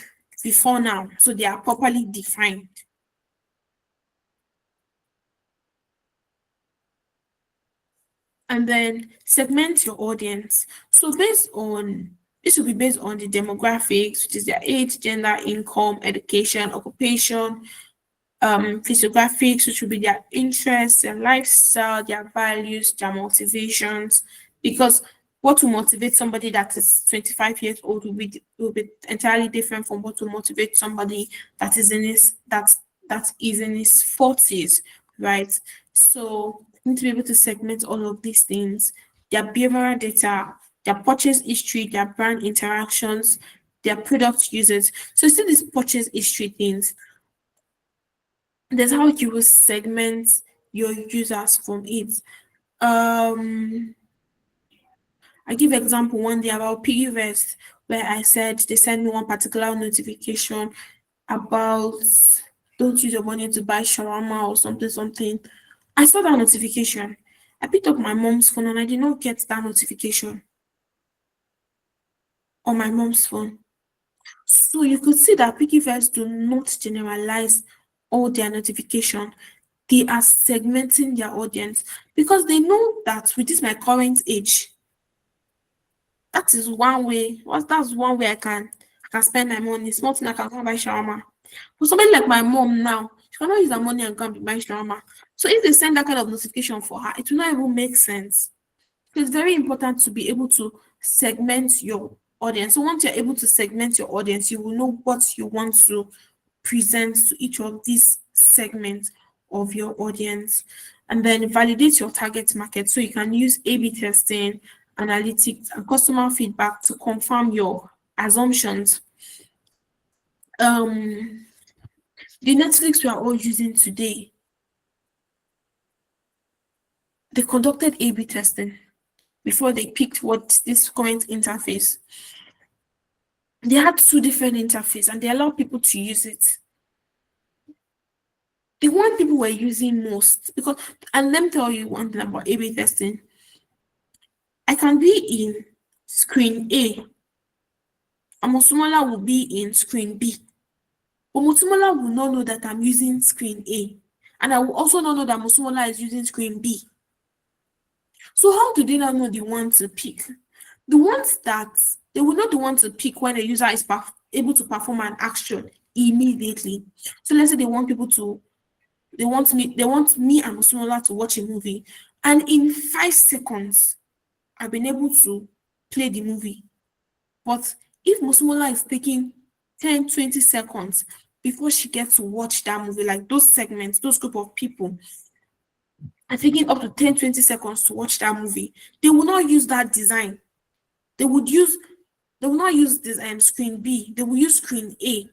before now, so they are properly defined. And then segment your audience. So based on this will be based on the demographics, which is their age, gender, income, education, occupation, physiographics, which will be their interests, their lifestyle, their values, their motivations. Because what will motivate somebody that is 25 years old will be entirely different from what will motivate somebody that is in his 40s, right? So you need to be able to segment all of these things, their behavioral data, their purchase history, their brand interactions, their product users. So see these purchase history things, there's how you will segment your users from it. Um, I give example one day about PiggyVest, where I said they sent me one particular notification about don't use your money to buy shawarma or something something. I saw that notification. I picked up my mom's phone and I did not get that notification on my mom's phone. So you could see that PiggyVest do not generalize all their notification. They are segmenting their audience because they know that with this my current age, that is one way. That's one way I can spend my money. Small thing I can go and buy shawarma. For somebody like my mom now, she cannot use her money and go and buy shawarma. So if they send that kind of notification for her, it will not even make sense. So it's very important to be able to segment your audience. So once you're able to segment your audience, you will know what you want to present to each of these segments of your audience. And then validate your target market. So you can use A/B testing, analytics, and customer feedback to confirm your assumptions. Um, the Netflix we are all using today, they conducted A/B testing before they picked what this current interface. They had two different interfaces and they allowed people to use it. The one people were using most, because, and let me tell you one thing about A/B testing. I can be in screen A, and Mosumola will be in screen B. But Mosumola will not know that I'm using screen A. And I will also not know that Mosumola is using screen B. So how do they not know the one to pick? The ones that they will not the one to pick when the user is able to perform an action immediately. So let's say they want me and Mosumola to watch a movie, and in 5 seconds I've been able to play the movie. But if Mosumola is taking 10, 20 seconds before she gets to watch that movie, like those segments, those group of people are taking up to 10, 20 seconds to watch that movie, they will not use that design. They would use they will not use this screen B, they will use screen A,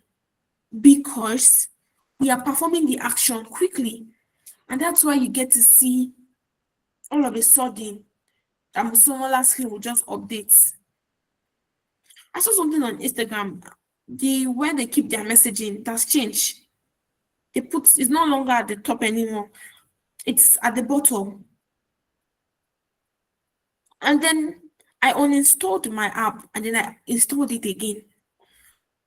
because we are performing the action quickly. And that's why you get to see all of a sudden that Musomola's screen will just update. I saw something on Instagram. The where they keep their messaging it has changed. It's no longer at the top anymore. It's at the bottom. And then I uninstalled my app and then I installed it again.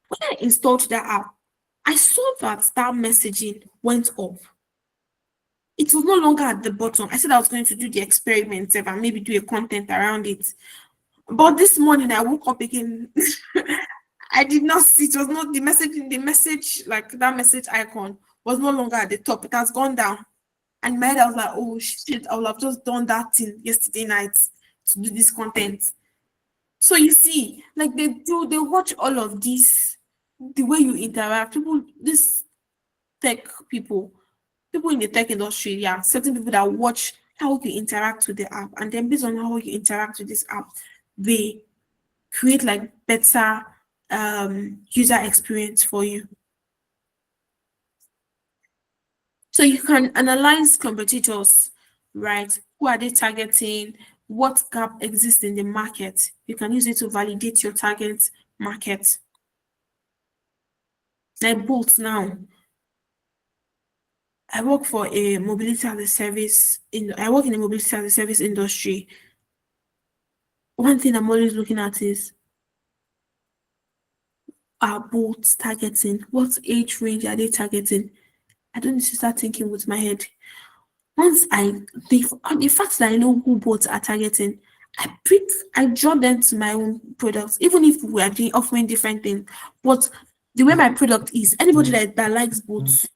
When I installed that app, I saw that messaging went up. It was no longer at the bottom. I said I was going to do the experiment and maybe do a content around it. But this morning I woke up again. I did not see, it was not the message, like that message icon was no longer at the top. It has gone down. And in my head I was like, oh shit, I would have just done that thing yesterday night to do this content. So you see, like they watch all of these, the way you interact. People, this tech people, people in the tech industry, yeah, certain people that watch how you interact with the app, and then based on how you interact with this app, they create like better user experience for you. So you can analyze competitors, right? Who are they targeting? What gap exists in the market? You can use it to validate your target market. Like Bolt now. I work in the mobility as a service industry. One thing I'm always looking at is, are Bolt targeting? What age range are they targeting? I don't need to start thinking with my head. Once the fact that I know who bots are targeting, I draw them to my own products, even if we are offering different things. But the way my product is, anybody that likes bots,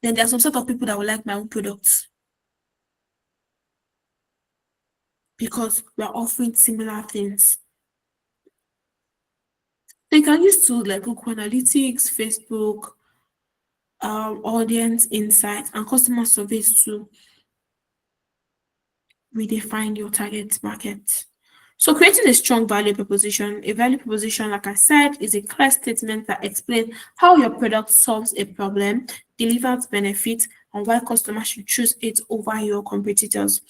then there are some set of people that will like my own products because we are offering similar things. So you can use tools like Google Analytics, Facebook, audience insights, and customer surveys to redefine your target market. So creating a strong value proposition, like I said, is a clear statement that explains how your product solves a problem, delivers benefit, and why customers should choose it over your competitors.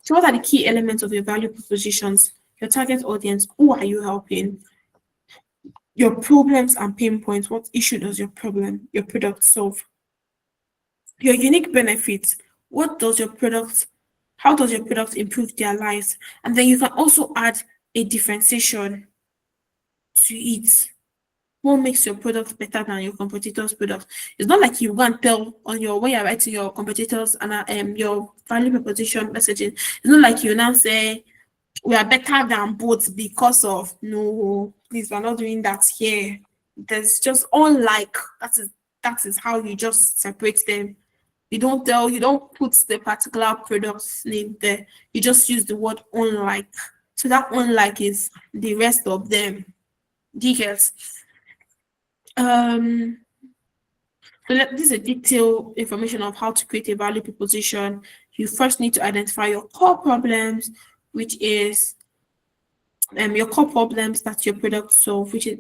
So what are the key elements of your value propositions? Your target audience, who are you helping? Your problems and pain points, what issue does your product solve? Your unique benefits, what does your product how does your product improve their lives? And then you can also add a differentiation to it. What makes your product better than your competitors' product? It's not like you go and tell on your when you're writing your competitors and your value proposition messaging. It's not like you now say we are better than both because of, no, please, we're not doing that here. There's just unlike, that is how you just separate them. You don't put the particular product's name there. You just use the word unlike. So that unlike is the rest of them. Details. Um this is a detailed information of how to create a value proposition. You first need to identify your core problems, which is your core problems that your product solve, which is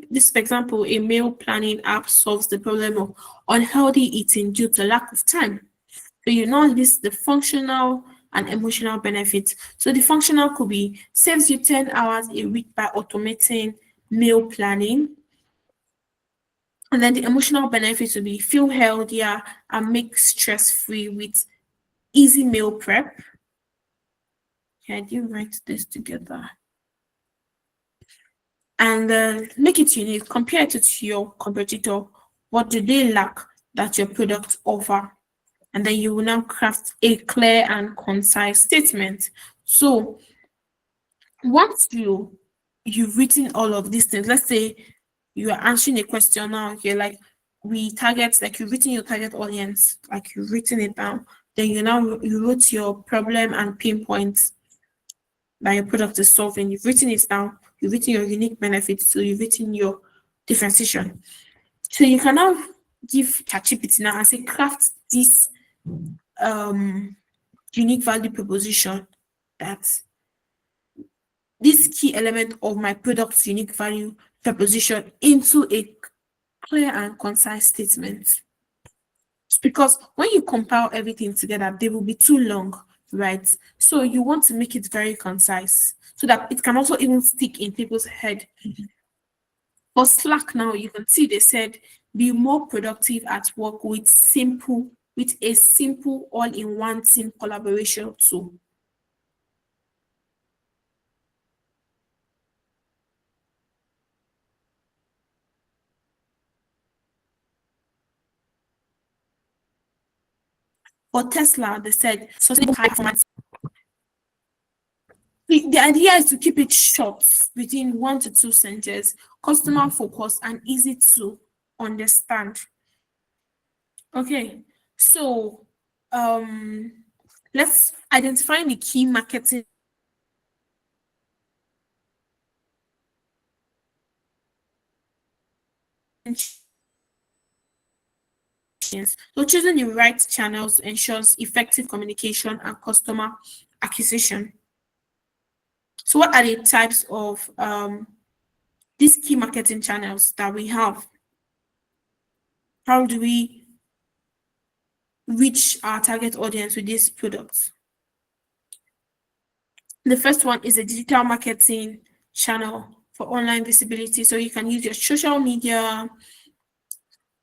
this for example, a meal planning app solves the problem of unhealthy eating due to lack of time. So you now list the functional and emotional benefits. So the functional could be saves you 10 hours a week by automating meal planning. And then the emotional benefits would be feel healthier and make stress free with easy meal prep. Okay, I did write this together. And make it unique. Compare it to your competitor. What do they lack that your product offer? And then you will now craft a clear and concise statement. So once you've written all of these things, let's say you are answering a question now, you're like, you've written your target audience, like you've written it down, then you wrote your problem and pain points that your product is solving, you've written it down, you've written your unique benefits, so you've written your differentiation. So you can now give ChatGPT now and say, craft this um unique value proposition, that this key element of my product's unique value proposition into a clear and concise statement. Because when you compile everything together, they will be too long, right? So you want to make it very concise so that it can also even stick in people's head. For Slack now, you can see they said be more productive at work with a simple all-in-one team collaboration tool. For Tesla, they said sustainable high performance. The idea is to keep it short, within 1 to 2 sentences, customer focused, and easy to understand. Okay, so let's identify the key marketing So choosing the right channels ensures effective communication and customer acquisition. So what are the types of these key marketing channels that we have? How do we reach our target audience with these products? The first one is a digital marketing channel for online visibility. So you can use your social media.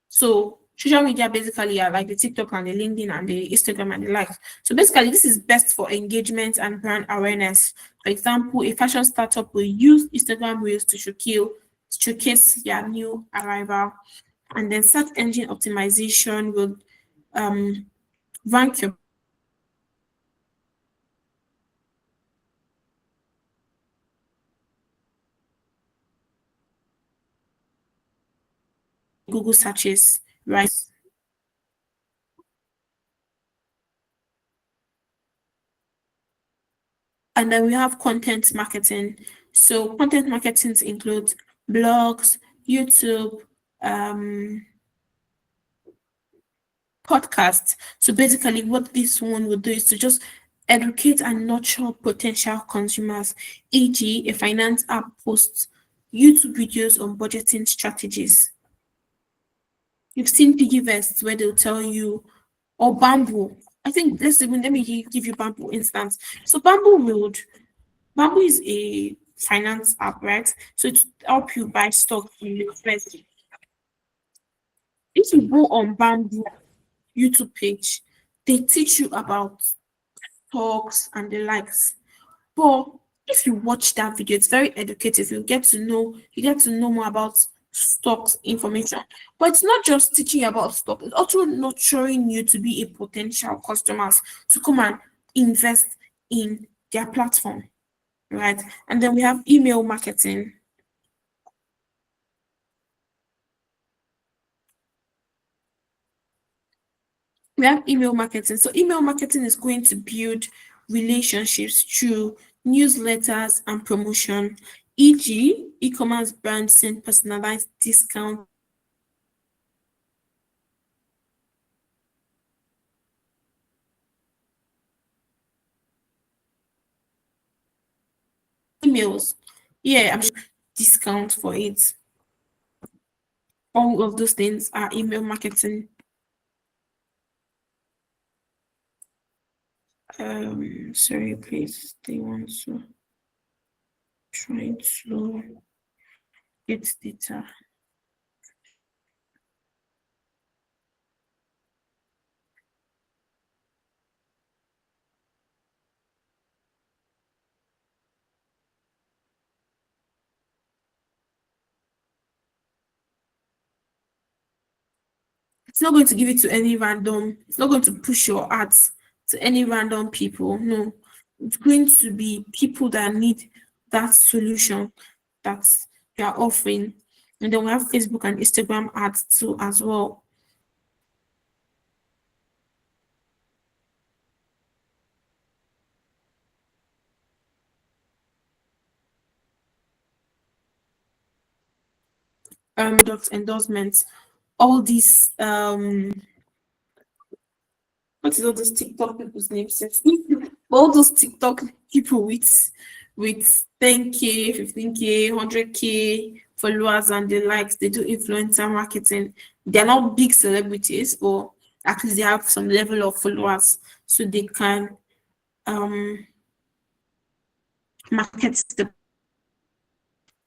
So social media basically are like the TikTok and the LinkedIn and the Instagram and the likes. So basically, this is best for engagement and brand awareness. For example, a fashion startup will use Instagram Reels to showcase their new arrival, and then search engine optimization will um, rank your Google searches, right? And then we have content marketing. So content marketing includes blogs, YouTube, um, podcasts. So basically, what this one would do is to just educate and nurture potential consumers, e.g., a finance app posts YouTube videos on budgeting strategies. You've seen Piggyvest where they'll tell you, or Bamboo. I think let me give you Bamboo instance. So Bamboo is a finance app, right? So it help you buy stock in the first. If you go on Bamboo YouTube page, they teach you about stocks and the likes. But if you watch that video, it's very educative. You get to know more about stocks information. But it's not just teaching you about stock, it's also nurturing you to be a potential customers to come and invest in their platform, right? And then we have email marketing. We have email marketing. So email marketing is going to build relationships through newsletters and promotion, e.g., e-commerce brands send personalized discount emails. Yeah, I'm sure discount for it. All of those things are email marketing. Sorry, please. They want to try to get data. It's not going to give it to any random, it's not going to push your ads to any random people. No, it's going to be people that need that solution that you are offering. And then we have Facebook and Instagram ads too as well. Product endorsements, all these what is all those TikTok people's names? All those TikTok people with 10K, 15K, 100K followers and the likes, they do influencer marketing. They're not big celebrities, but at least they have some level of followers, so they can market the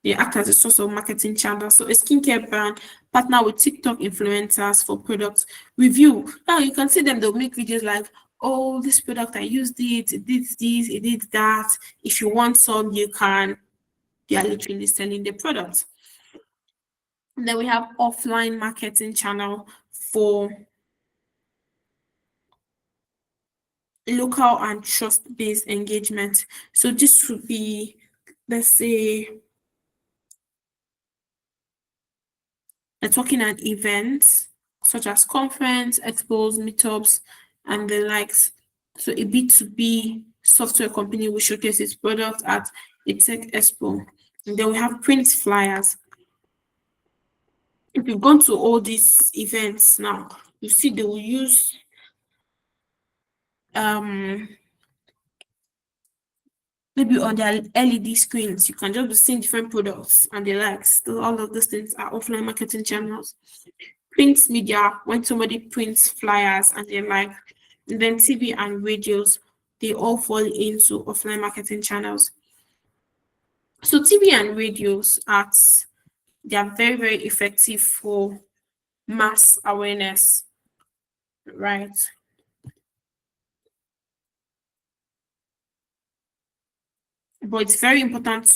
they act as a source of marketing channel. So a skincare brand partner with TikTok influencers for product review. Now you can see them, they'll make videos like, oh, this product I used it did this, it did that. If you want some, you can. They are literally selling the product. And then we have offline marketing channel for local and trust-based engagement. So this would be, let's say, networking and events such as conference, expos, meetups, and the likes. So a B2B software company will showcase its product at a tech expo. And then we have print flyers. if you've gone to all these events now, you see they will use um maybe on their LED screens, you can just be seeing different products and the likes. So all of those things are offline marketing channels. Print media, when somebody prints flyers and they like, and then TV and radios, they all fall into offline marketing channels. So TV and radios are they are very, very effective for mass awareness, right? But it's very important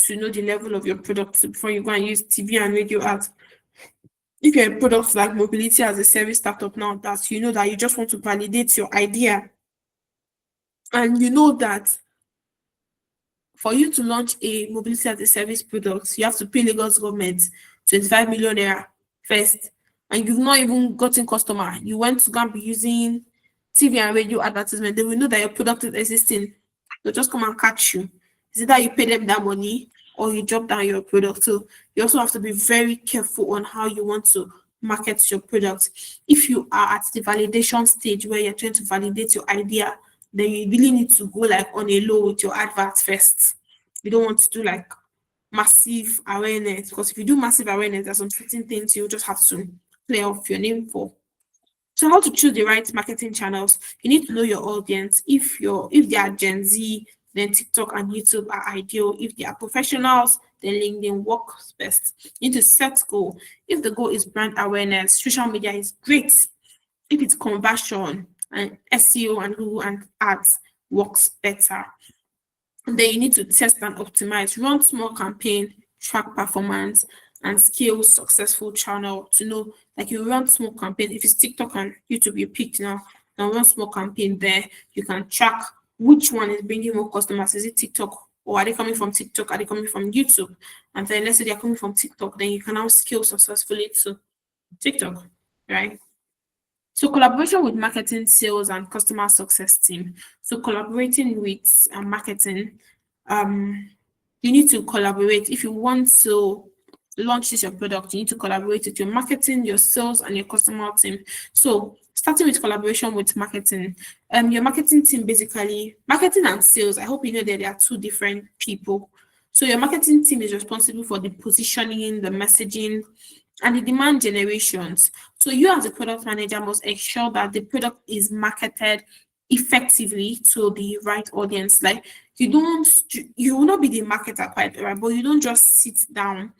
to know the level of your product before you go and use TV and radio ads. If you're a product like mobility as a service startup now, that you know that you just want to validate your idea, and you know that for you to launch a mobility as a service product, you have to pay Lagos government 25 million naira first, and you've not even gotten customer. You went to go and be using TV and radio advertisement. They will know that your product is existing. They'll just come and catch you. Is it that you pay them that money or you drop down your product? So you also have to be very careful on how you want to market your product. If you are at the validation stage where you're trying to validate your idea, then you really need to go like on a low with your advert first. You don't want to do like massive awareness, because if you do massive awareness, there's some certain things you just have to clear off your name for. So how to choose the right marketing channels? You need to know your audience. If they are Gen Z, then TikTok and YouTube are ideal. If they are professionals, then LinkedIn works best. You need to set goal. If the goal is brand awareness, social media is great. If it's conversion and SEO and Google and ads works better. And then you need to test and optimize, run small campaign, track performance, and scale successful channel to know, like you run small campaign. If it's TikTok and YouTube you picked now, and run small campaign there, you can track which one is bringing more customers. Is it TikTok, or are they coming from TikTok? Are they coming from YouTube? And then let's say they're coming from TikTok, then you can now scale successfully to TikTok, right? So collaboration with marketing, sales, and customer success team. So collaborating with marketing, um, you need to collaborate. If you want to launch this your product, you need to collaborate with your marketing, your sales, and your customer team. So starting with collaboration with marketing, your marketing team basically marketing and sales. I hope you know that they are two different people. So your marketing team is responsible for the positioning, the messaging, and the demand generations. So you as a product manager must ensure that the product is marketed effectively to the right audience. Like you will not be the marketer quite right, but you don't just sit down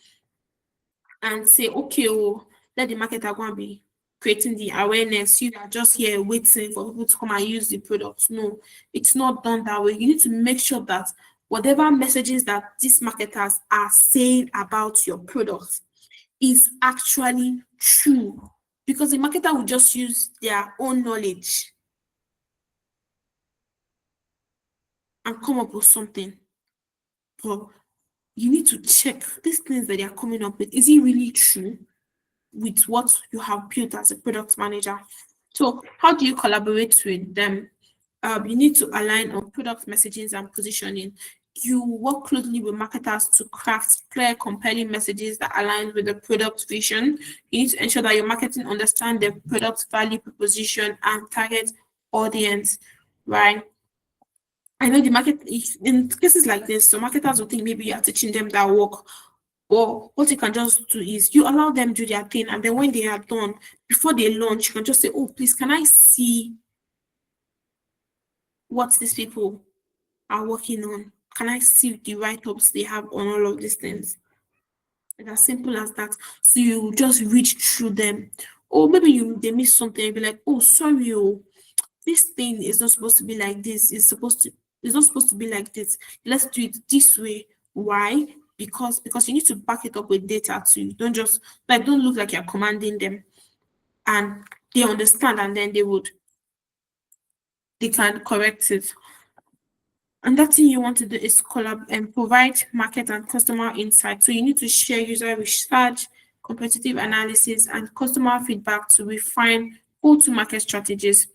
and say, okay, oh, let the marketer go and be creating the awareness. You are just here waiting for people to come and use the product. No, it's not done that way. You need to make sure that whatever messages that these marketers are saying about your product is actually true, because the marketer will just use their own knowledge and come up with something. But you need to check these things that they are coming up with. Is it really true with what you have built as a product manager? So how do you collaborate with them? You need to align on product messages and positioning. You work closely with marketers to craft clear, compelling messages that align with the product vision. You need to ensure that your marketing understand the product value proposition and target audience, right? I know the market in cases like this, so marketers will think maybe you are teaching them that work. Or what you can just do is you allow them do their thing, and then when they are done, before they launch, you can just say, "Oh, please, can I see what these people are working on? Can I see the write-ups they have on all of these things?" It's as simple as that. So you just read through them. Or maybe they miss something and be like, "Oh, sorry, oh, this thing is not supposed to be like this. It's not supposed to be like this. Let's do it this way." Why? Because you need to back it up with data too. Don't just like don't look like you're commanding them, and they understand, and then they can correct it. And that thing you want to do is collab and provide market and customer insight. So you need to share user research, competitive analysis, and customer feedback to refine go-to-market strategies.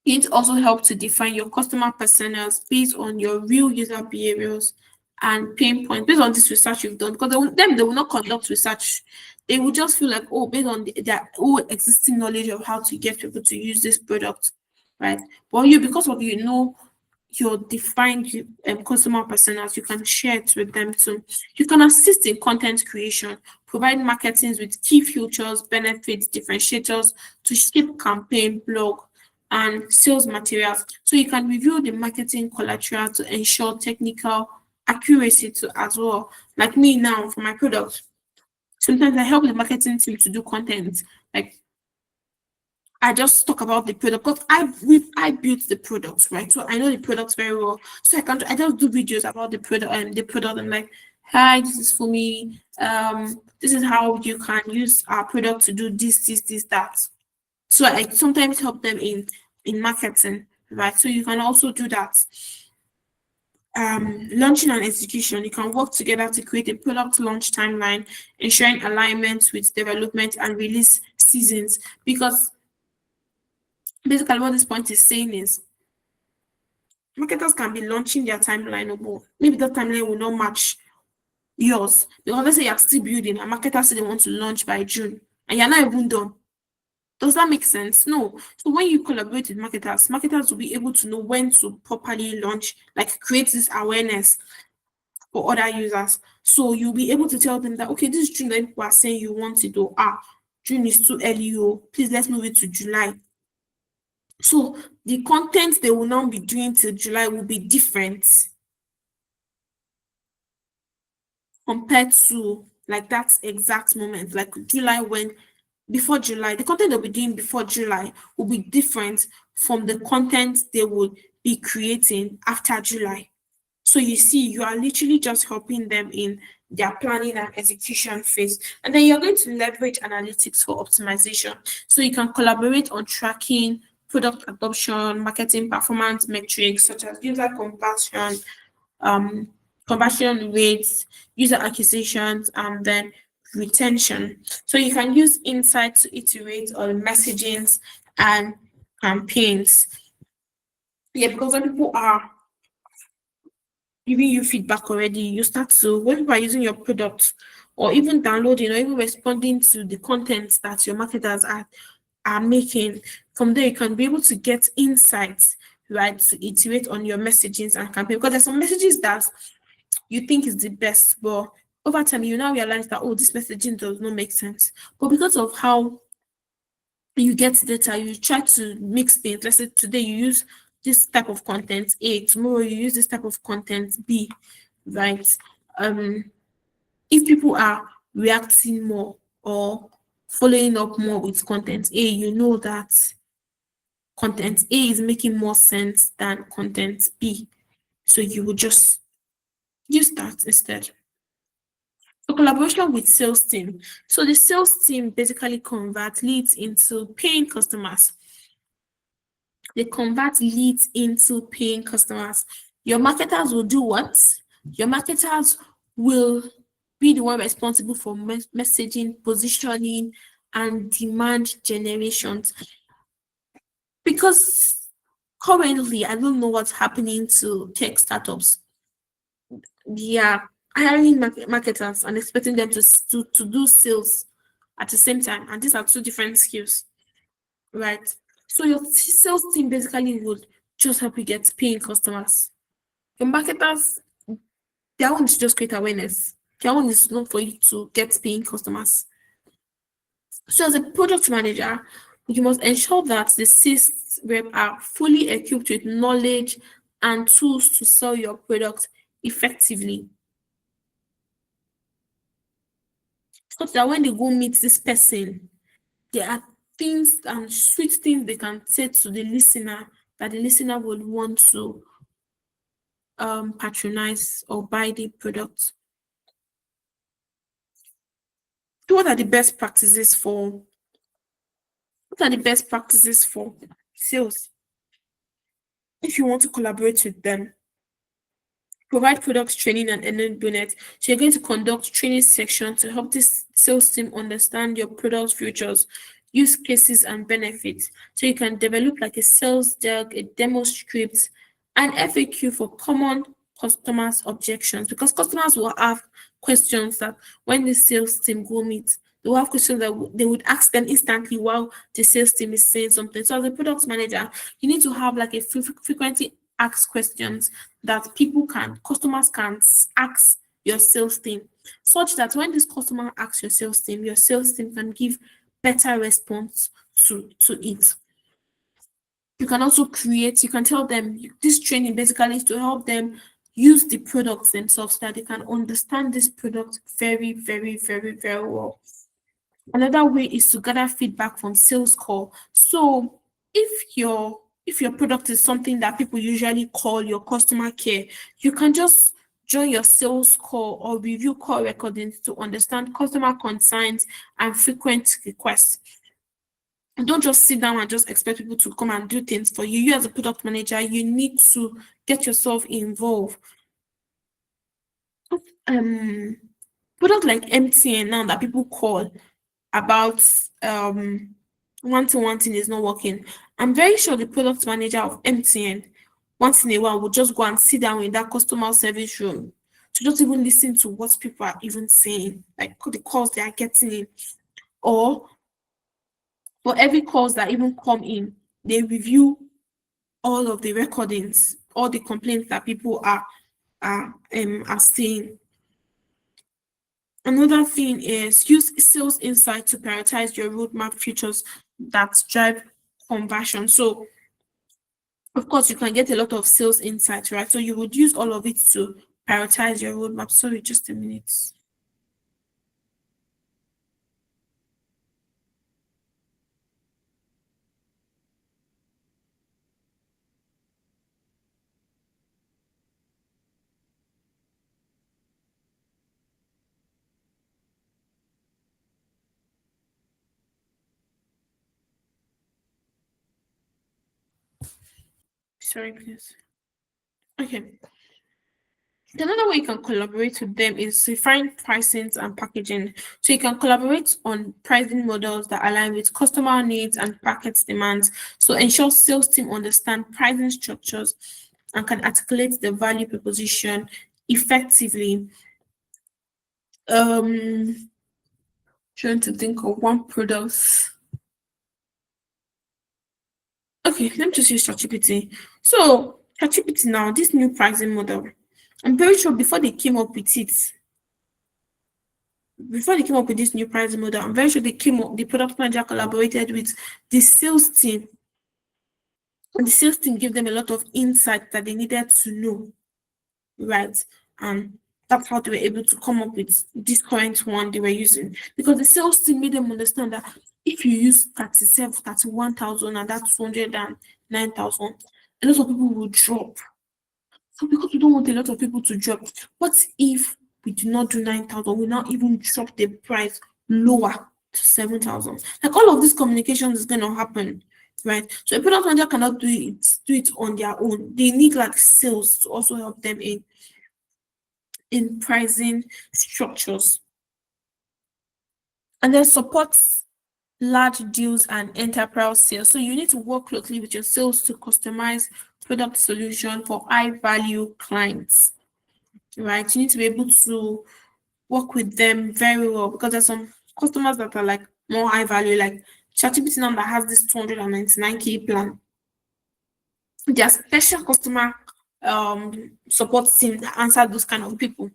It also helps to define your customer personas based on your real user behaviors and pain points based on this research you've done, because they will not conduct research. They will just feel like, oh, based on their own existing knowledge of how to get people to use this product, right? But you, because of you know your defined customer personas, you can share it with them too. You can assist in content creation, provide marketings with key features, benefits, differentiators to shape campaign, blog, and sales materials. So you can review the marketing collateral to ensure technical accuracy too as well. Like me now for my product, sometimes I help the marketing team to do content. Like I just talk about the product because I built the product, right? So I know the product very well. So I just do videos about the product. I'm like, hi, this is for me. This is how you can use our product to do this, that. So I sometimes help them in marketing, right? So you can also do that. Launching and execution, you can work together to create a product launch timeline, ensuring alignment with development and release seasons. Because basically, what this point is saying is marketers can be launching their timeline, but maybe that timeline will not match yours. Because let's say you're still building, and marketers say they want to launch by June, and you're not even done. Does that make sense? No. So when you collaborate with marketers, marketers will be able to know when to properly launch, like create this awareness for other users. So you'll be able to tell them that, okay, this is June that people are saying you want it, or June is too early, oh, please let's move it to July. So the content they will now be doing till July will be different compared to like that exact moment, like July when before July, the content they'll be doing before July will be different from the content they will be creating after July. So you see, you are literally just helping them in their planning and execution phase. And then you're going to leverage analytics for optimization. So you can collaborate on tracking product adoption, marketing performance metrics such as user um, conversion rates, user acquisitions, and then retention. So you can use insight to iterate on messagings and campaigns. Yeah, because when people are giving you feedback already, you start to, when people are using your product or even downloading or even responding to the content that your marketers are making, from there you can be able to get insights, right, to iterate on your messages and campaign. Because there's some messages that you think is the best, but over time you now realize that, oh, this messaging does not make sense. But because of how you get data, you try to mix things. Let's say today you use this type of content A, tomorrow you use this type of content B, right? If people are reacting more or following up more with content A, you know that content A is making more sense than content B. So you will just use that instead. So collaboration with sales team. So the sales team basically convert leads into paying customers. They convert leads into paying customers. Your marketers will do what? Your marketers will be the one responsible for messaging, positioning, and demand generations. Because currently, I don't know what's happening to tech startups. They are hiring marketers and expecting them to do sales at the same time. And these are two different skills, right? So your sales team basically would just help you get paying customers. Your marketers, their own is just create awareness. Their own is not for you to get paying customers. So as a product manager, you must ensure that the sales rep are fully equipped with knowledge and tools to sell your product effectively. So that when they go meet this person, there are things and sweet things they can say to the listener that the listener would want to patronize or buy the product. So what are the best practices for sales? If you want to collaborate with them, provide product training and enablement. So you're going to conduct training section to help this sales team understand your product features, use cases and benefits. So you can develop like a sales deck, a demo script, an FAQ for common customers' objections, because customers will have questions that when the sales team go meet, they will have questions that they would ask them instantly while the sales team is saying something. So as a product manager, you need to have like a frequently asked questions that customers can ask your sales team, such that when this customer asks your sales team can give better response to it. You can also you can tell them this training basically is to help them use the products themselves so that they can understand this product very, very, very, very well. Another way is to gather feedback from sales call. So if your product is something that people usually call your customer care, you can just join your sales call or review call recordings to understand customer concerns and frequent requests. And don't just sit down and just expect people to come and do things for you. You as a product manager, you need to get yourself involved. Um, Product like MTN now that people call about one thing is not working. I'm very sure the product manager of MTN once in a while will just go and sit down in that customer service room to just even listen to what people are even saying, like the calls they are getting in, or for every calls that even come in, they review all of the recordings, all the complaints that people are saying. Another thing is use sales insight to prioritize your roadmap features that drive conversion. So, of course, you can get a lot of sales insights, right? So you would use all of it to prioritize your roadmap. Sorry, just a minute. Sorry, please. Okay. Another way you can collaborate with them is refine pricings and packaging. So you can collaborate on pricing models that align with customer needs and market demands. So ensure sales team understand pricing structures and can articulate the value proposition effectively. Um, Trying to think of one product. Okay, let me just use ChatGPT. So ChatGPT now, this new pricing model, I'm very sure before they came up with this new pricing model, I'm very sure the product manager collaborated with the sales team, and the sales team gave them a lot of insight that they needed to know, right? And that's how they were able to come up with this current one they were using. Because the sales team made them understand that if you use 31,000 and that's 209,000, a lot of people will drop. So because we don't want a lot of people to drop, what if we do not do 9,000? We now even drop the price lower to 7,000. Like all of this communication is going to happen, right? So a product manager cannot do it on their own. They need like sales to also help them in pricing structures, and then support large deals and enterprise sales. So you need to work closely with your sales to customize product solution for high value clients, right? You need to be able to work with them very well because there's some customers that are like more high value, like ChatGPT number has this 299K plan. Their special customer support team that answer those kind of people.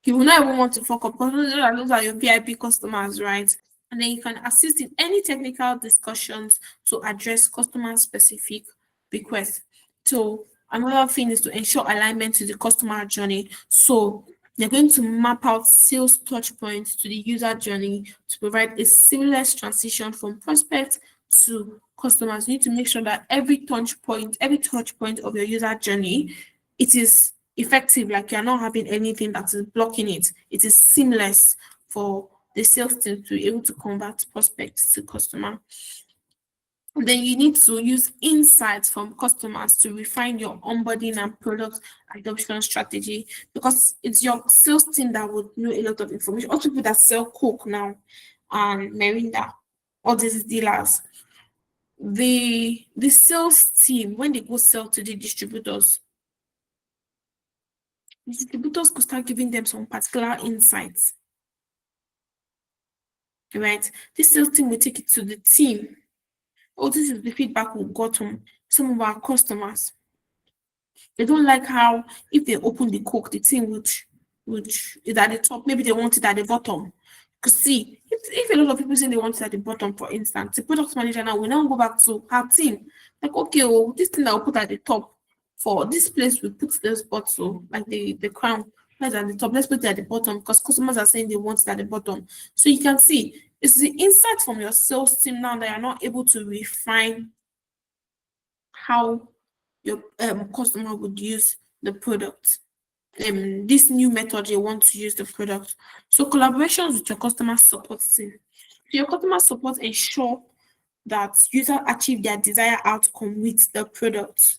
You will not even want to fuck up because those are your VIP customers, right? And then you can assist in any technical discussions to address customer specific requests. So another thing is to ensure alignment to the customer journey. So they're going to map out sales touch points to the user journey to provide a seamless transition from prospect to customers. You need to make sure that every touch point of your user journey, it is effective, like you're not having anything that is blocking it. It is seamless for the sales team to be able to convert prospects to customer. Then you need to use insights from customers to refine your onboarding and product adoption strategy, because it's your sales team that would know a lot of information. Also, people that sell Coke now and Merinda, all these dealers, the sales team when they go sell to the distributors, distributors could start giving them some particular insights, right? This sales team will take it to the team. Oh, this is the feedback we got from some of our customers. They don't like how if they open the coke, the thing which is at the top, maybe they want it at the bottom. Because see, if a lot of people say they want it at the bottom, for instance, the product manager now will now go back to her team. Like, okay, oh, this thing I'll put at the top for this place we put this bottle, like the crown, that's at the top. Let's put it at the bottom because customers are saying they want it at the bottom. So you can see it's the insight from your sales team now that you're not able to refine how your customer would use the product. This new method you want to use the product. So collaborations with your customer support team. So your customer support ensure that users achieve their desired outcome with the product.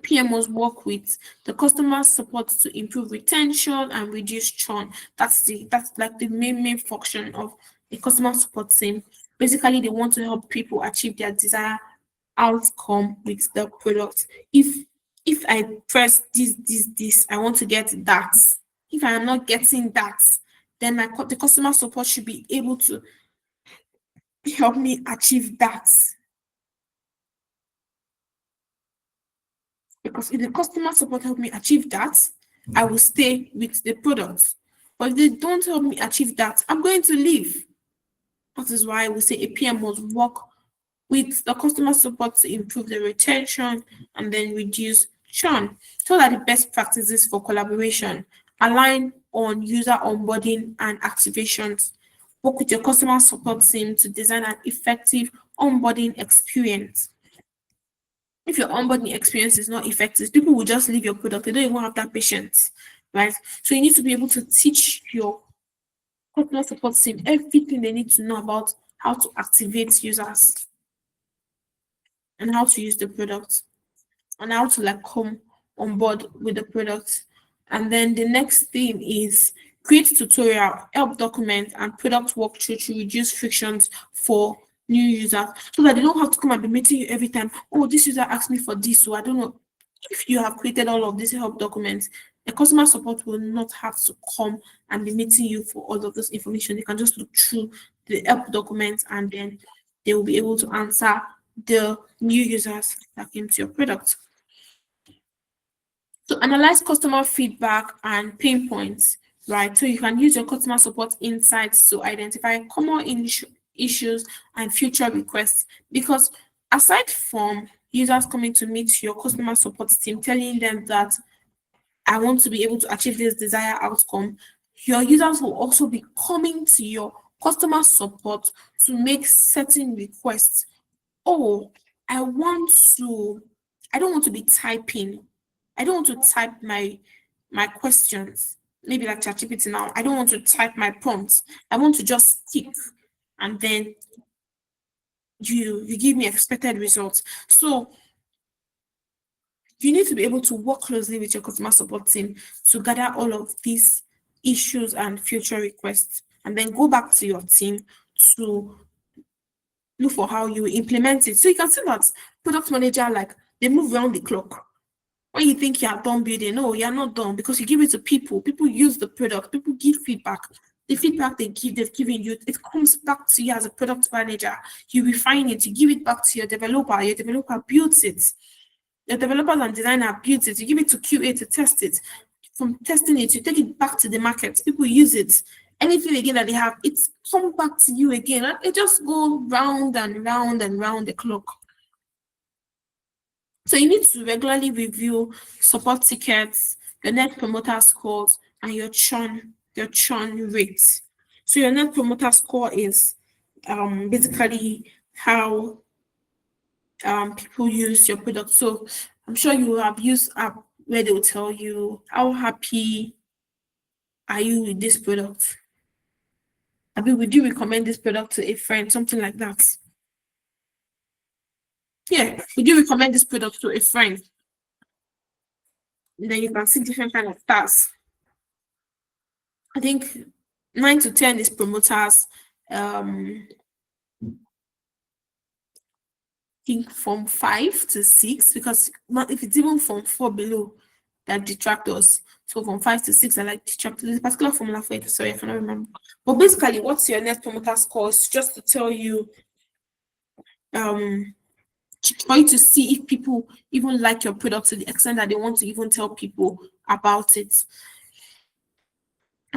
PM must work with the customer support to improve retention and reduce churn. That's like the main function of a customer support team. Basically, they want to help people achieve their desired outcome with the product. If I press this, I want to get that. If I am not getting that, then the customer support should be able to help me achieve that. Because if the customer support help me achieve that, I will stay with the product. But if they don't help me achieve that, I'm going to leave. That is why we say a PM must work with the customer support to improve the retention and then reduce churn. So that the best practices for collaboration align on user onboarding and activations. Work with your customer support team to design an effective onboarding experience. If your onboarding experience is not effective, people will just leave your product. They don't even have that patience, right? So you need to be able to teach your customer support team everything they need to know about how to activate users and how to use the product and how to like come on board with the product. And then the next thing is create tutorial, help document and product walkthrough to reduce frictions for new users so that they don't have to come and be meeting you every time. Oh, this user asked me for this, so I don't know. If you have created all of these help documents, the customer support will not have to come and be meeting you for all of this information. They can just look through the help documents and then they will be able to answer the new users that came to your product. So analyze customer feedback and pain points, right? So you can use your customer support insights to identify common issues and future requests. Because aside from users coming to meet your customer support team, telling them that I want to be able to achieve this desired outcome, your users will also be coming to your customer support to make certain requests. Oh, I want to, I don't want to be typing. I don't want to type my questions. Maybe like ChatGPT now. I don't want to type my prompts. I want to just tick and then you give me expected results. So you need to be able to work closely with your customer support team to gather all of these issues and future requests and then go back to your team to look for how you implement it. So you can see that product manager, like they move around the clock. When you think you are done building, no, you're not done because you give it to people. People use the product, people give feedback. The feedback they've given you, it comes back to you as a product manager. You refine it, you give it back to your developer builds it. Your developers and designer builds it, you give it to QA to test it. From testing it, you take it back to the market, people use it. Anything again that they have, it's come back to you again. And it just go round and round and round the clock. So you need to regularly review support tickets, your net promoter scores, and your churn rates. So your net promoter score is basically how people use your product. So I'm sure you have used app where they will tell you how happy are you with this product. I mean, would you recommend this product to a friend? Something like that. Yeah, would you recommend this product to a friend? Then you can see different kind of stars. I think 9 to 10 is promoters. I think from 5 to 6, because not if it's even from 4 below, detractors. So from 5 to 6 are like detractors. There's a particular formula for it. Sorry, I cannot remember. But basically, what's your net promoter score? Is just to tell you, um, for you to see if people even like your product to the extent that they want to even tell people about it.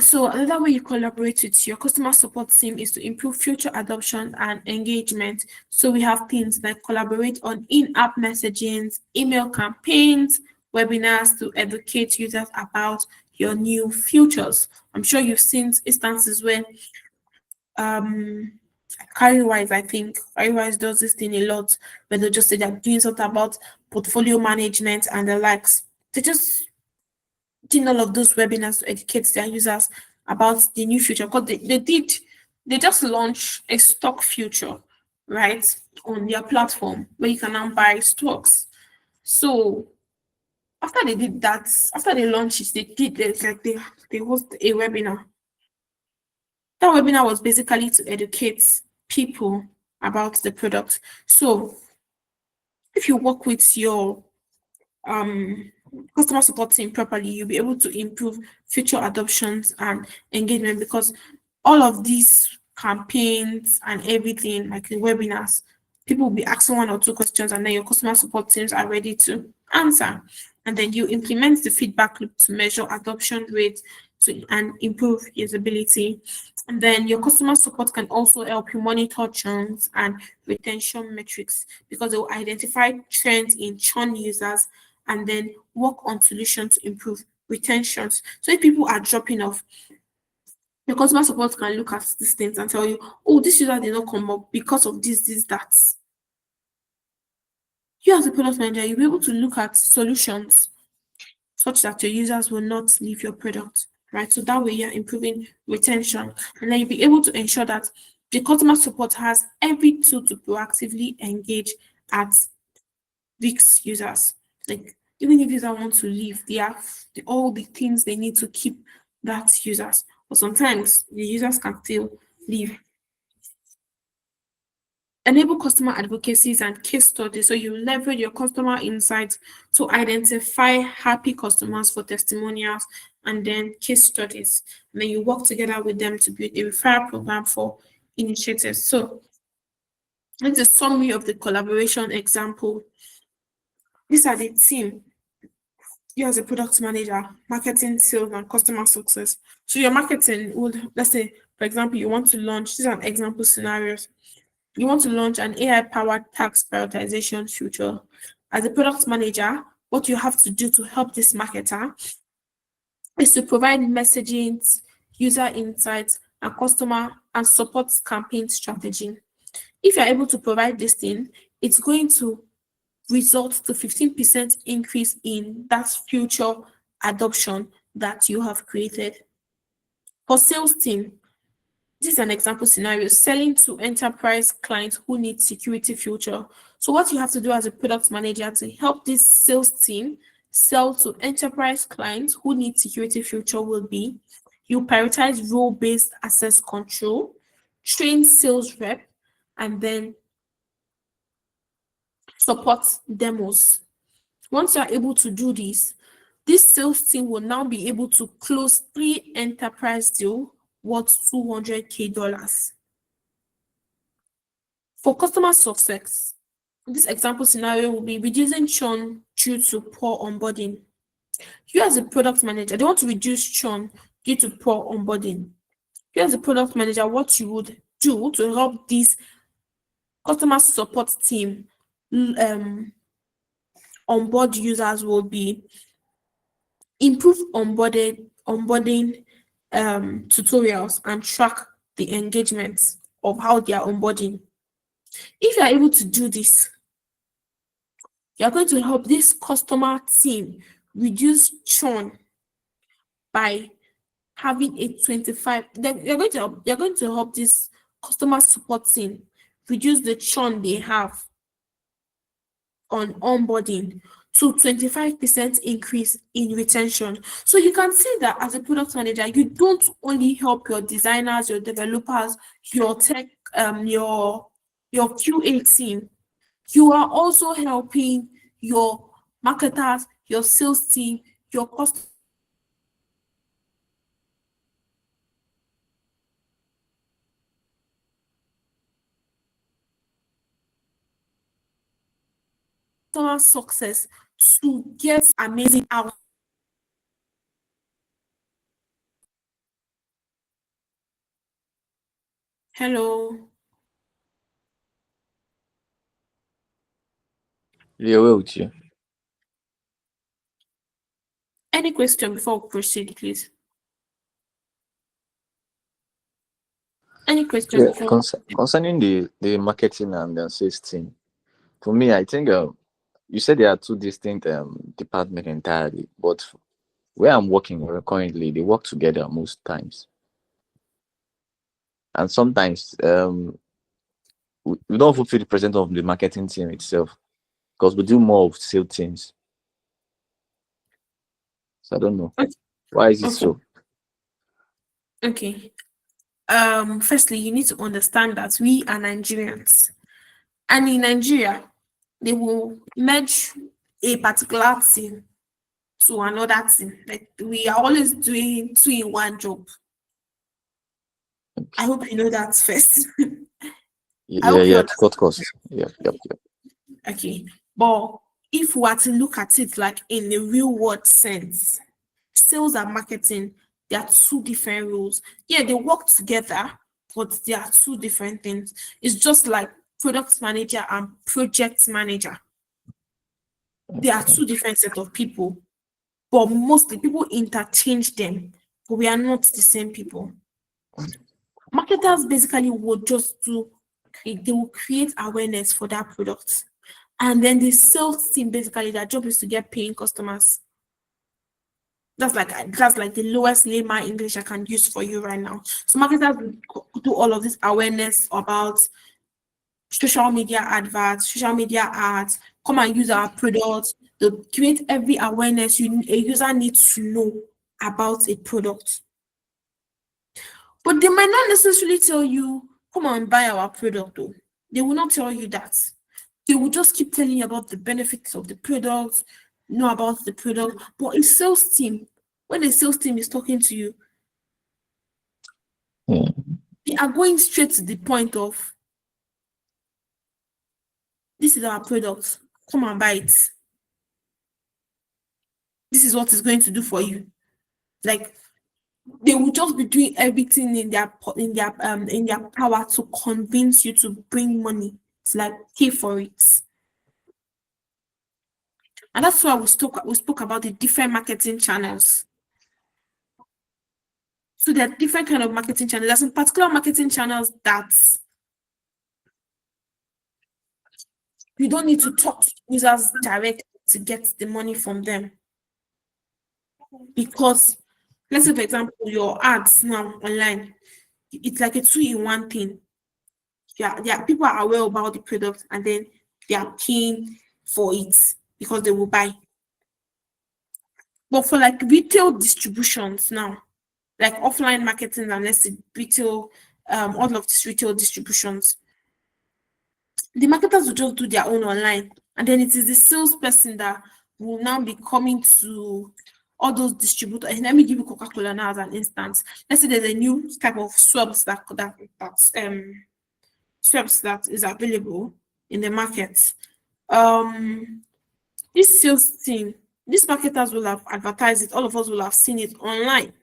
So another way you collaborate with your customer support team is to improve future adoption and engagement. So we have things like collaborate on in-app messaging, email campaigns, webinars to educate users about your new features. I'm sure you've seen instances where um Carrywise, I think Carrywise does this thing a lot, where they just say they're doing something about portfolio management and the likes. They just doing all of those webinars to educate their users about the new future, because they just launched a stock future, right, on their platform where you can now buy stocks. So after they did that, after they launched it, they host a webinar. That webinar was basically to educate people about the product. So if you work with your um customer support team properly, you'll be able to improve future adoptions and engagement, because all of these campaigns and everything, like the webinars, people will be asking 1 or 2 questions, and then your customer support teams are ready to answer. And then you implement the feedback loop to measure adoption rate and improve usability. And then your customer support can also help you monitor trends and retention metrics, because they will identify trends in churn users and then work on solutions to improve retentions. So if people are dropping off, your customer support can look at these things and tell you, oh, this user did not come up because of this, that. You as a product manager, you'll be able to look at solutions such that your users will not leave your product, right? So that way you're improving retention. And then you'll be able to ensure that the customer support has every tool to proactively engage at these users. Like even if users want to leave, they have all the things they need to keep that users. But sometimes the users can still leave. Enable customer advocacies and case studies. So you leverage your customer insights to identify happy customers for testimonials and then case studies. And then you work together with them to build a referral program for initiatives. So it's a summary of the collaboration example. These are the team. You as a product manager, marketing, sales, and customer success. So your marketing would, let's say, for example, you want to launch, these are example scenarios. You want to launch an AI-powered tax prioritization feature. As a product manager, what you have to do to help this marketer is to provide messaging, user insights, and customer and support campaign strategy. If you're able to provide this thing, it's going to result to 15% increase in that future adoption that you have created. For sales team, this is an example scenario, selling to enterprise clients who need security feature. So what you have to do as a product manager to help this sales team sell to enterprise clients who need security feature will be, you prioritize role-based access control, train sales rep, and then support demos. Once you are able to do this sales team will now be able to close 3 enterprise deals worth $200K. For customer success, this example scenario will be reducing churn due to poor onboarding. You as a product manager, they want to reduce churn due to poor onboarding. You as a product manager, what you would do to help this customer support team onboard users will be improve onboarding tutorials and track the engagement of how they are onboarding. If you are able to do this, you are going to help this customer team reduce churn by having a 25. Then you're going to help this customer support team reduce the churn they have on onboarding to 25% increase in retention. So you can see that as a product manager, you don't only help your designers, your developers, your tech, your QA team. You are also helping your marketers, your sales team, your customer success to get amazing out. Hello. Yeah, well with you. Any question before we proceed, please? Any question Yeah, before? concerning the marketing and sales team, for me, I think you said there are two distinct departments entirely, but where I'm working currently, they work together most times, and sometimes we don't fulfill the presence of the marketing team itself because we do more of sales teams. So I don't know Okay. why is it Okay. so. Okay. Firstly, you need to understand that we are Nigerians, and in Nigeria, they will merge a particular team to another team. Like we are always doing two in one job. I hope you know that first. I Yeah, hope you yeah, to understand. cut costs. Yeah, yep, yep. Okay. But if we were to look at it like in the real world sense, sales and marketing, they are two different roles. Yeah, they work together, but they are two different things. It's just like product manager and project manager. They are Okay. two different set of people, but mostly people interchange them, but we are not the same people. Marketers basically would just they will create awareness for that product. And then the sales team basically their job is to get paying customers. That's like the lowest layman English I can use for you right now. So marketers will do all of this awareness about social media adverts, social media ads, come and use our products. They create every awareness a user needs to know about a product. But they might not necessarily tell you, come and buy our product though. They will not tell you that. They will just keep telling you about the benefits of the product, know about the product. But a sales team, when a sales team is talking to you, Yeah. they are going straight to the point of this is our product. Come and buy it. This is what it's going to do for you. Like they will just be doing everything in their power to convince you to bring money to like pay for it. And that's why we spoke about the different marketing channels. So there are different kind of marketing channels. There's some particular marketing channels that you don't need to talk to users directly to get the money from them. Because let's say for example your ads now online, it's like a two-in-one thing. Yeah, people are aware about the product and then they are paying for it because they will buy. But for like retail distributions now, like offline marketing and let's say retail, all of these retail distributions, the marketers will just do their own online, and then it is the salesperson that will now be coming to all those distributors. And let me give you Coca-Cola now as an instance. Let's say there's a new type of swabs swabs that is available in the market. Um, this sales team, these marketers will have advertised it. All of us will have seen it online.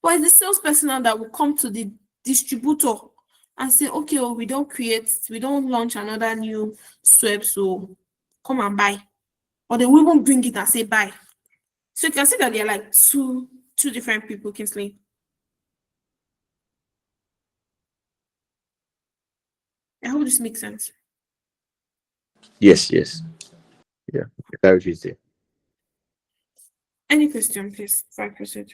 But it's the salesperson now that will come to the distributor and say, okay, oh, we don't launch another new swab, so come and buy. Or they will even bring it and say buy. So you can see that they're like two different people, Kingsley. I hope this makes sense. Yes, yes. Yeah. The clarity is there. Any question, please, before I proceed?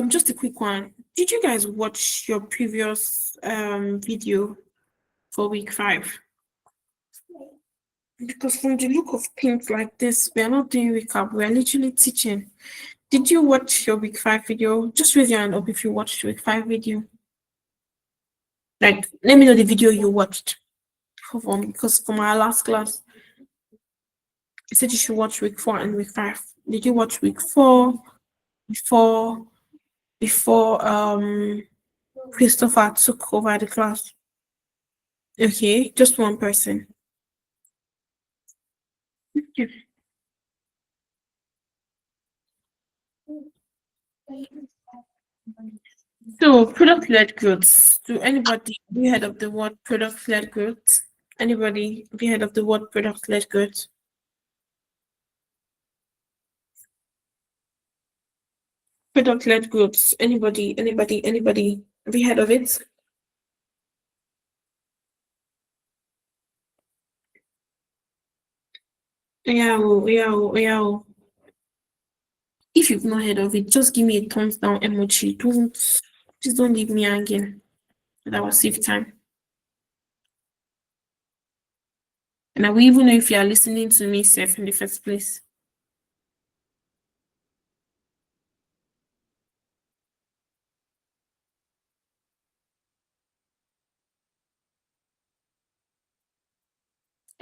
Just a quick one. Did you guys watch your previous video for week 5? Because from the look of things like this, we are not doing recap, we are literally teaching. Did you watch your week 5 video? Just raise your hand up if you watched week 5 video. Like, let me know the video you watched because from our last class. You said you should watch week 4 and week 5. Did you watch week 4 before Christopher took over the class? Okay, just one person. Okay. So product-led growth. Do anybody have you heard of the word product-led growth? Anybody have you heard of the word product-led growth? Product-led growth. Anybody? Have you heard of it? Yeah, yeah. If you've not heard of it, just give me a thumbs down emoji. Please don't leave me hanging. That will save time. And I will even know if you are listening to me safe in the first place.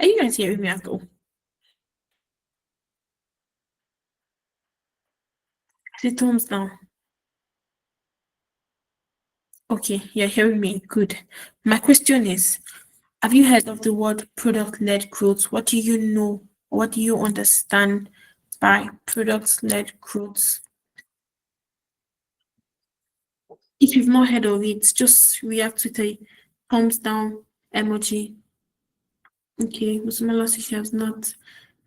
Are you guys hearing me at all? The thumbs down. Okay, you're hearing me. Good. My question is, have you heard of the word product-led growth? What do you know? What do you understand by product-led growth? If you've not heard of it, just react with a thumbs down emoji. Okay, Musumela says she has not.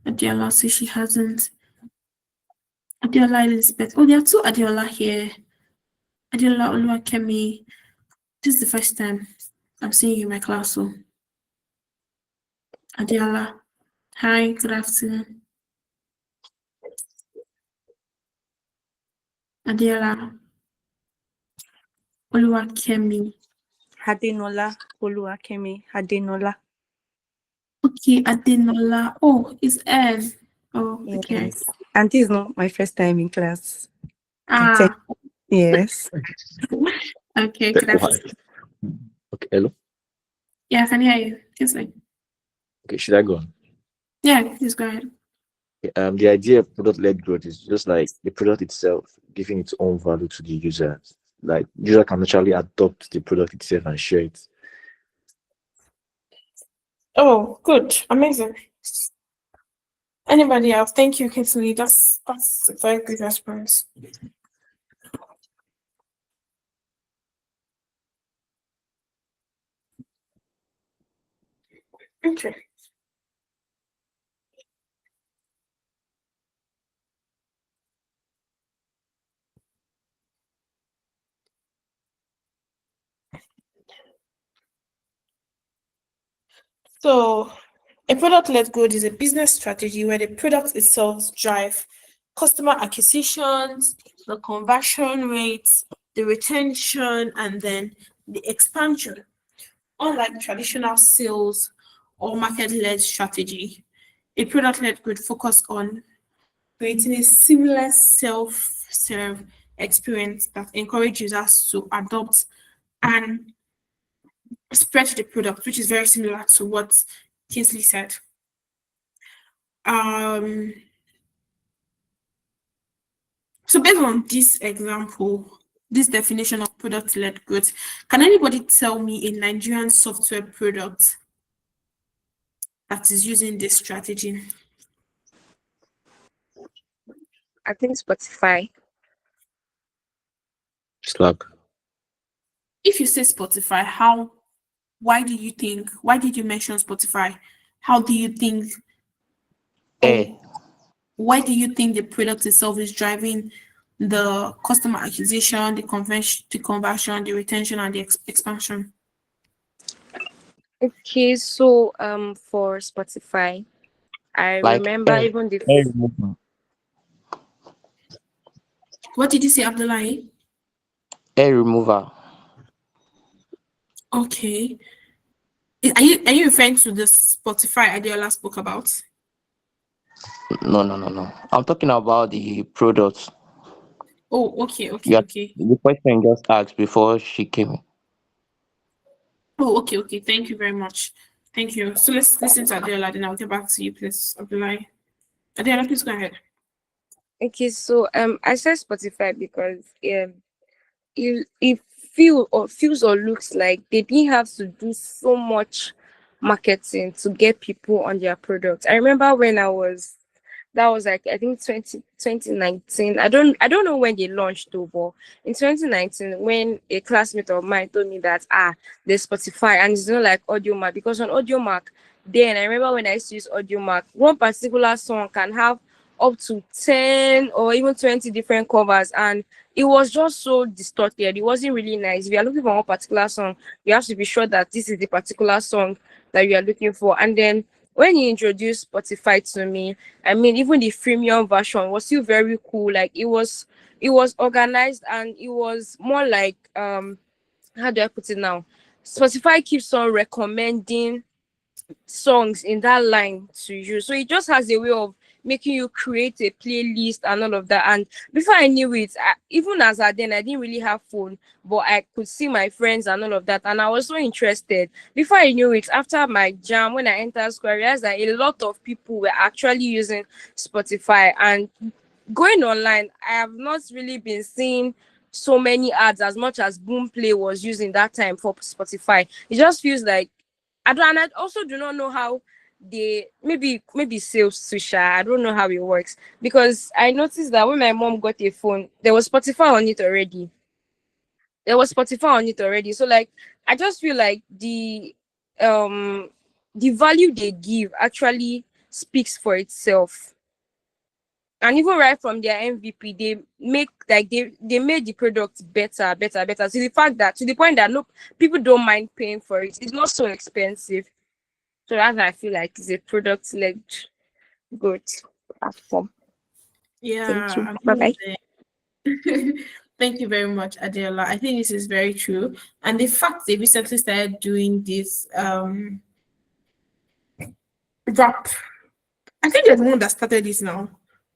Adiola says she hasn't. Adiola Elizabeth. Oh, there are two Adiola here. Adiola Oluwakemi. This is the first time I'm seeing you in my class. So, Adiola. Hi, good afternoon. Adiola Oluwakemi. Adenola Oluwakemi Adenola. Okay, Adenola. Oh, it's N. Oh, okay. Yes. And this is not my first time in class. Ah, Yes. okay, good afternoon. Okay, hello. Yeah, I can hear you. Just like, Okay, should I go on? yeah, please go ahead. The idea of product-led growth is just like the product itself giving its own value to the user. Like user can actually adopt the product itself and share it. Oh, good. Amazing. Anybody else? Thank you, Kinsley. That's a very good response. Okay. So a product-led growth is a business strategy where the product itself drive customer acquisitions, the conversion rates, the retention, and then the expansion. Unlike traditional sales or market-led strategy, a product-led growth focus on creating a seamless self-serve experience that encourages users to adopt and spread the product, which is very similar to what Kingsley said. Um, so based on this example, this definition of product-led growth, can anybody tell me a Nigerian software product that is using this strategy? I think Spotify. Slack. If you say Spotify, why did you mention Spotify? How do you think, or why do you think the product itself is driving the customer acquisition, the conversion, the retention, and the expansion? Okay, so for Spotify, I Like remember even the air remover. What did you say, Abdullahi? Air remover. Okay. Are you referring to the Spotify Adiola spoke about? No. I'm talking about the product. Oh, okay. The question just asked before she came in. Oh, okay. Thank you very much. Thank you. So let's listen to Adiola, then I'll get back to you, please, Abdullahi. Adela, please go ahead. Okay, so I said Spotify because it feels or looks like they didn't have to do so much marketing to get people on their product. I remember when I was that was like I think 2019. I don't know when they launched though, but in 2019 when a classmate of mine told me that there's Spotify and it's not like Audiomack, because on Audiomack then I remember when I used to use Audiomack, one particular song can have up to 10 or even 20 different covers, and it was just so distorted. It wasn't really nice. If you are looking for one particular song, you have to be sure that this is the particular song that you are looking for. And then when he introduced Spotify to me, I mean, even the freemium version was still very cool. Like it was organized, and it was more like how do I put it now? Spotify keeps on recommending songs in that line to you. So it just has a way of making you create a playlist and all of that. And before I knew it, even as I then I didn't really have phone, but I could see my friends and all of that. And I was so interested. Before I knew it, after my jam, when I entered school, I realized that a lot of people were actually using Spotify. And going online, I have not really been seeing so many ads as much as Boomplay was using that time for Spotify. It just feels like I don't, and I also do not know how they maybe sales to share. I don't know how it works, because I noticed that when my mom got a phone, there was Spotify on it already. So like I just feel like um the value they give actually speaks for itself. And even right from their MVP, they make like they made the product better. To the fact that to the point that look, people don't mind paying for it. It's not so expensive. So that's why I feel like it's a product led good platform. Thank you. Yeah, Bye bye. amazing. Thank you very much, Adela. I think this is very true. And the fact they recently started doing this rap, I think there's one that started this now,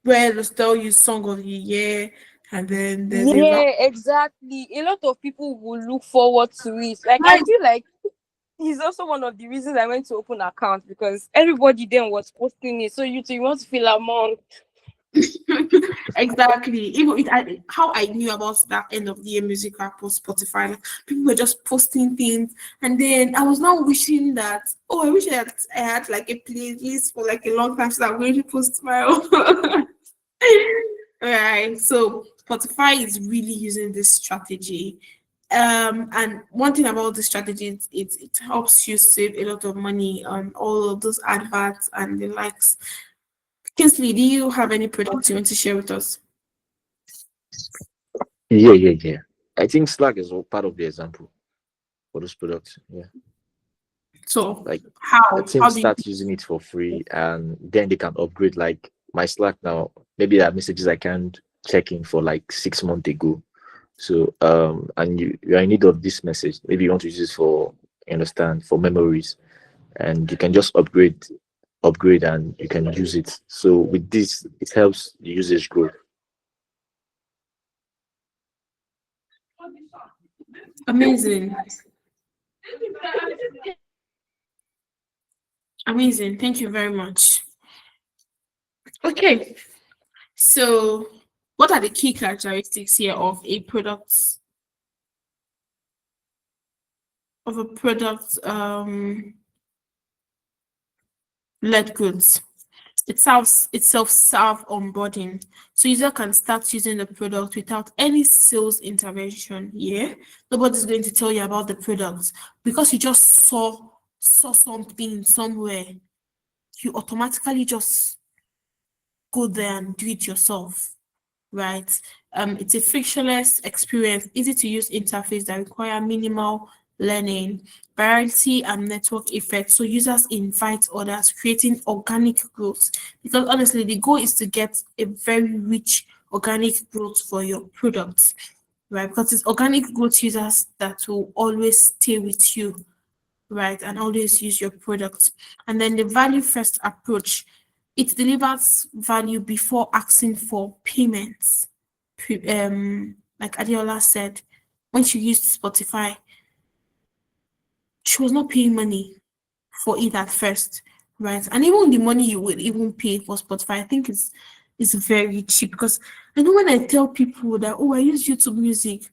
where they'll tell you song of the year, and then there's a rap. Yeah, exactly. A lot of people will look forward to it. Like I Right. feel like he's also one of the reasons I went to open account, because everybody then was posting it. So you too, you want to feel among. Exactly. Even how I knew about that end of the year music app was Spotify. Like, people were just posting things, and then I was now wishing that, oh, I wish I had like a playlist for like a long time so that I'm going to post my own. Right. So Spotify is really using this strategy. And one thing about this strategy is it helps you save a lot of money on all of those adverts and the likes. Kinsley, do you have any products you want to share with us? Yeah. I think Slack is all part of the example for those products. Yeah. So Like a how team do you starts using it for free and then they can upgrade. Like my Slack now, maybe there are messages I can't check in for like 6 months ago. So and you're in need of this message. Maybe you want to use it for, you understand, for memories, and you can just upgrade and you can use it. So with this it helps the usage grow. amazing. Amazing. Thank you very much. Okay. So what are the key characteristics here of a product led goods? It's self-serve onboarding. So user can start using the product without any sales intervention. Yeah. Nobody's going to tell you about the product because you just saw something somewhere. You automatically just go there and do it yourself, right? It's a frictionless experience, easy to use interface that require minimal learning, variety and network effect. So users invite others, creating organic growth. Because honestly, the goal is to get a very rich organic growth for your products, right? Because it's organic growth users that will always stay with you, right, and always use your products. And then the value first approach, it delivers value before asking for payments. Like Adiola said, when she used Spotify, she was not paying money for it at first, right? And even the money you would even pay for Spotify, I think is very cheap because I know when I tell people that I use YouTube Music,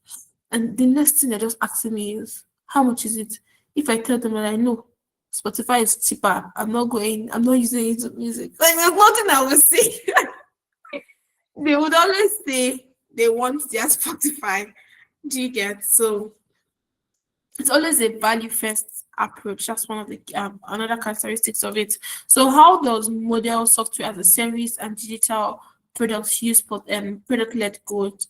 and the next thing they're just asking me is how much is it? If I tell them that I know Spotify is cheaper, I'm not using YouTube Music. Like there's nothing I will say. They would always say they want their Spotify. Do you get? So it's always a value first approach. That's one of the another characteristics of it. So how does model software as a service and digital products use product led growth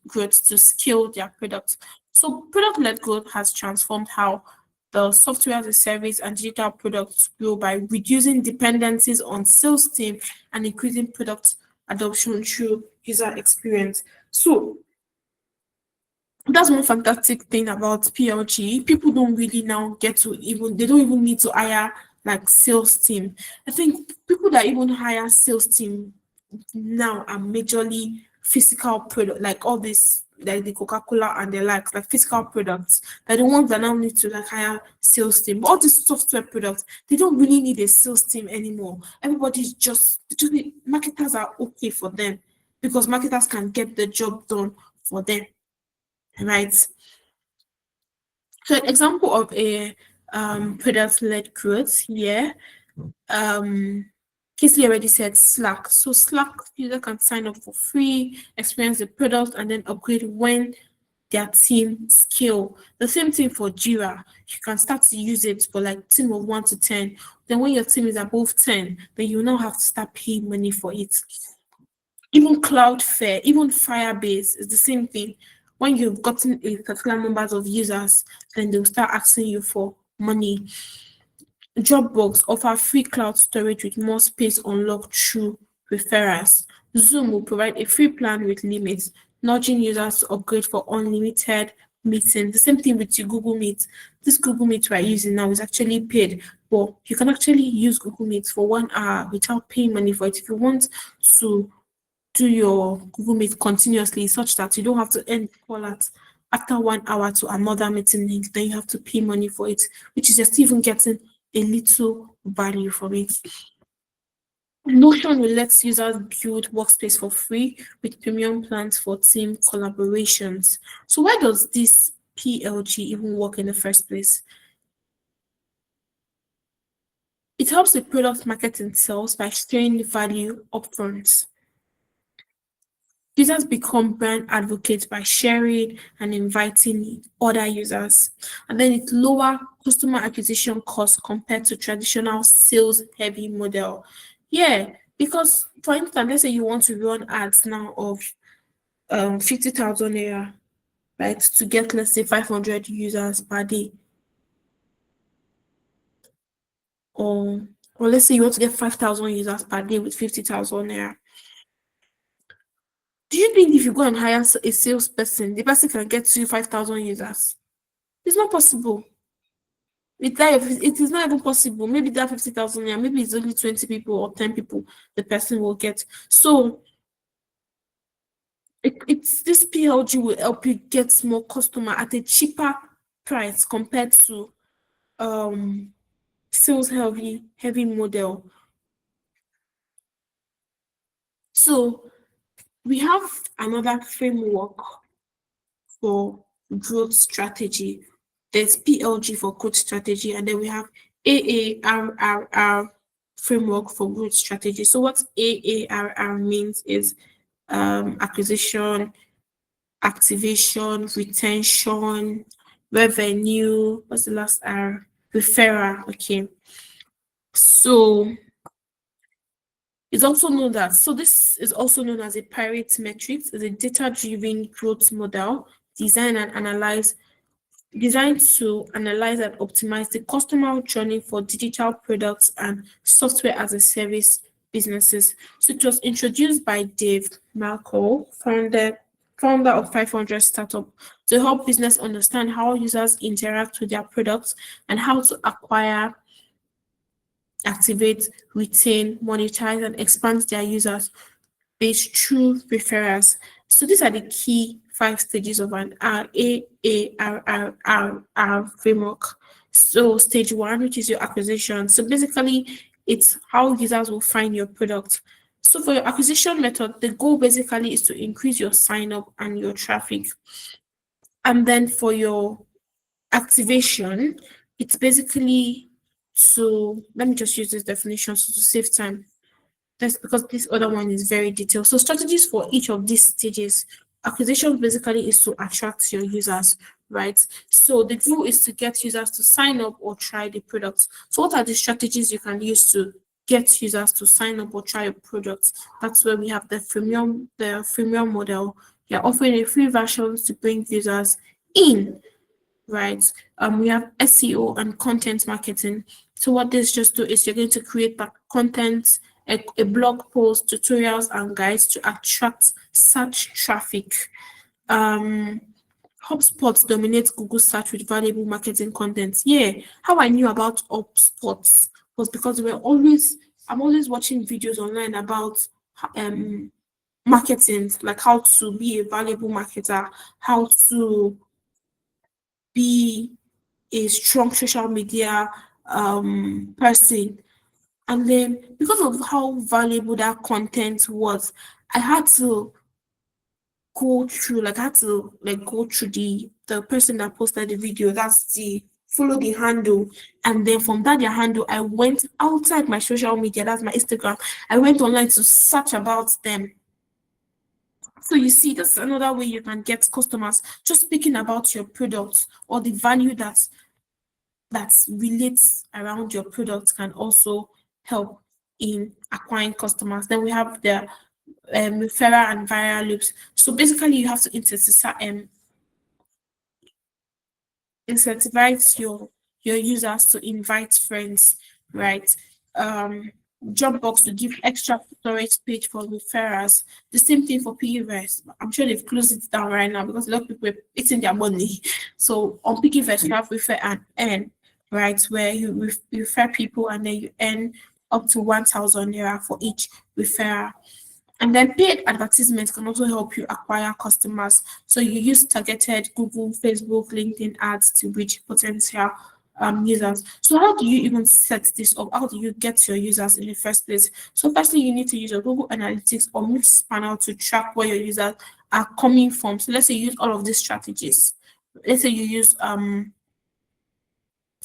to scale their products? So product led growth has transformed how the software as a service and digital products grow by reducing dependencies on sales team and increasing product adoption through user experience. So that's one fantastic thing about PLG. People don't really now get to they don't even need to hire like sales team. I think people that even hire sales team now are majorly physical product, like all this, like the Coca-Cola and the likes, like physical products. They're the ones that now need to like hire sales team. But all these software products, they don't really need a sales team anymore. Everybody's just marketers are okay for them because marketers can get the job done for them. Right. So an example of a product-led growth here, Kisley already said Slack. So Slack user can sign up for free, experience the product, and then upgrade when their team scale. The same thing for Jira. You can start to use it for like team of 1 to 10. Then when your team is above 10, then you now have to start paying money for it. Even Cloudflare, even Firebase is the same thing. When you've gotten a particular numbers of users, then they'll start asking you for money. Dropbox offer free cloud storage with more space unlocked through referrals. Zoom will provide a free plan with limits, nudging users to upgrade for unlimited meetings. The same thing with your Google Meet. This Google Meet we're using now is actually paid, but you can actually use Google Meet for 1 hour without paying money for it. If you want to do your Google Meet continuously such that you don't have to end the call at after 1 hour to another meeting link, then you have to pay money for it, which is just even getting a little value from it. Notion will let users build workspace for free with premium plans for team collaborations. So why does this PLG even work in the first place? It helps the product marketing sales by showing the value upfront. Users become brand advocates by sharing and inviting other users. And then it lower customer acquisition costs compared to traditional sales heavy model. Yeah, because for instance, let's say you want to run ads now of 50,000 naira, right, to get let's say 500 users per day. Or let's say you want to get 5,000 users per day with 50,000 naira. Do you think if you go and hire a salesperson, the person can get to you 5,000 users? It's not possible. It is not even possible. Maybe that 50,000, yeah, maybe it's only 20 people or 10 people the person will get. So it's this PLG will help you get more customer at a cheaper price compared to sales heavy model. So we have another framework for growth strategy. There's PLG for growth strategy, and then we have AARR framework for growth strategy. So what AARR means is acquisition, activation, retention, revenue. What's the last R? Referral. Okay. So it's also known that, so this is also known as a pirate metrics, is a data-driven growth model designed to analyze and optimize the customer journey for digital products and software as a service businesses. So it was introduced by Dave Malko, founder of 500 Startup, to help business understand how users interact with their products and how to acquire, activate, retain, monetize, and expand their users based through referrals. So these are the key 5 stages of an AARR framework. So stage 1, which is your acquisition. So basically, it's how users will find your product. So for your acquisition method, the goal basically is to increase your sign up and your traffic. And then for your activation, it's basically to, let me just use this definition so to save time. That's because this other one is very detailed. So strategies for each of these stages. Acquisition basically is to attract your users, right? So the goal is to get users to sign up or try the product. So what are the strategies you can use to get users to sign up or try your product? That's where we have the freemium model. You're offering a free version to bring users in, right? We have SEO and content marketing. So what this just do is you're going to create that content, a blog post, tutorials, and guides to attract search traffic. Um, HubSpot dominates Google search with valuable marketing content. Yeah, how I knew about HubSpot was because I'm always watching videos online about um marketing, like how to be a valuable marketer, how to be a strong social media person. And then because of how valuable that content was, I had to I had to like go through the person that posted the video. That's the follow the handle. And then from that their handle, I went outside my social media, that's my Instagram. I went online to search about them. So you see, that's another way you can get customers, just speaking about your product or the value that relates around your product can also help in acquiring customers. Then we have the referral and viral loops. So basically, you have to incentivize your users to invite friends, right? Um, Dropbox to give extra storage space for referrals. The same thing for Piggyverse. I'm sure they've closed it down right now because a lot of people are eating their money. So on Piggyverse, you have refer and earn, right? Where you refer people and then you earn up to 1,000 naira for each referral. And then paid advertisements can also help you acquire customers. So you use targeted Google, Facebook, LinkedIn ads to reach potential users. So how do you even set this up? How do you get your users in the first place? So firstly, you need to use your Google Analytics or Mix panel to track where your users are coming from. So let's say you use all of these strategies. Let's say you use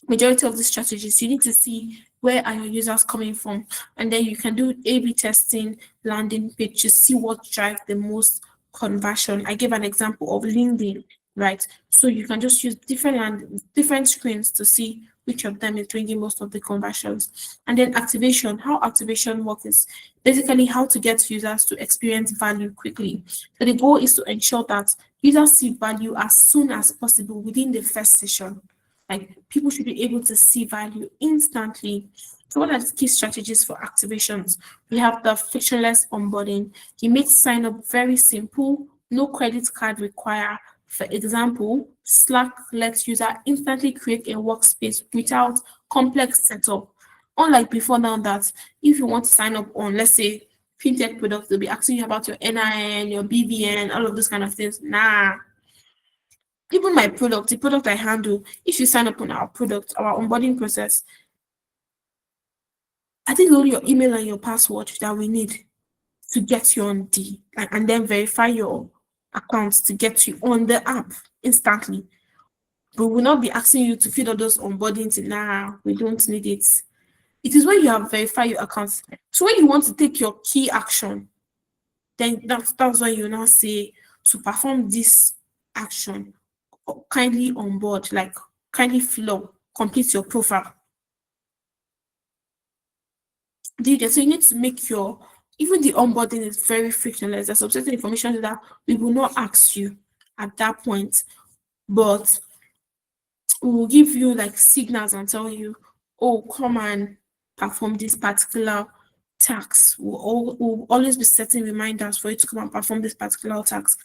majority of the strategies, you need to see where are your users coming from, and then you can do A/B testing, landing page to see what drives the most conversion. I gave an example of LinkedIn, right? So you can just use different screens to see which of them is bringing most of the conversions. And then activation, how activation works is basically how to get users to experience value quickly. So the goal is to ensure that users see value as soon as possible within the first session. Like people should be able to see value instantly. So what are the key strategies for activations? We have the frictionless onboarding. You make sign up very simple, no credit card required. For example, Slack lets user instantly create a workspace without complex setup. Unlike before now that if you want to sign up on, let's say, fintech products, they'll be asking you about your NIN, your BVN, all of those kind of things. Nah, even my product, the product I handle, if you sign up on our product, our onboarding process, I think only your email and your password that we need to get you on and then verify your accounts to get you on the app instantly. But we will not be asking you to fill all those onboarding things. Nah, we don't need it. It is when you have verified your accounts. So when you want to take your key action, then that's when you now say to perform this action, kindly onboard, like kindly flow, complete your profile. Do you get? So you need to make your even the onboarding is very frictionless. There's some certain information that we will not ask you at that point, but we will give you like signals and tell you, oh, come and perform this particular task. We'll always be setting reminders for you to come and perform this particular task.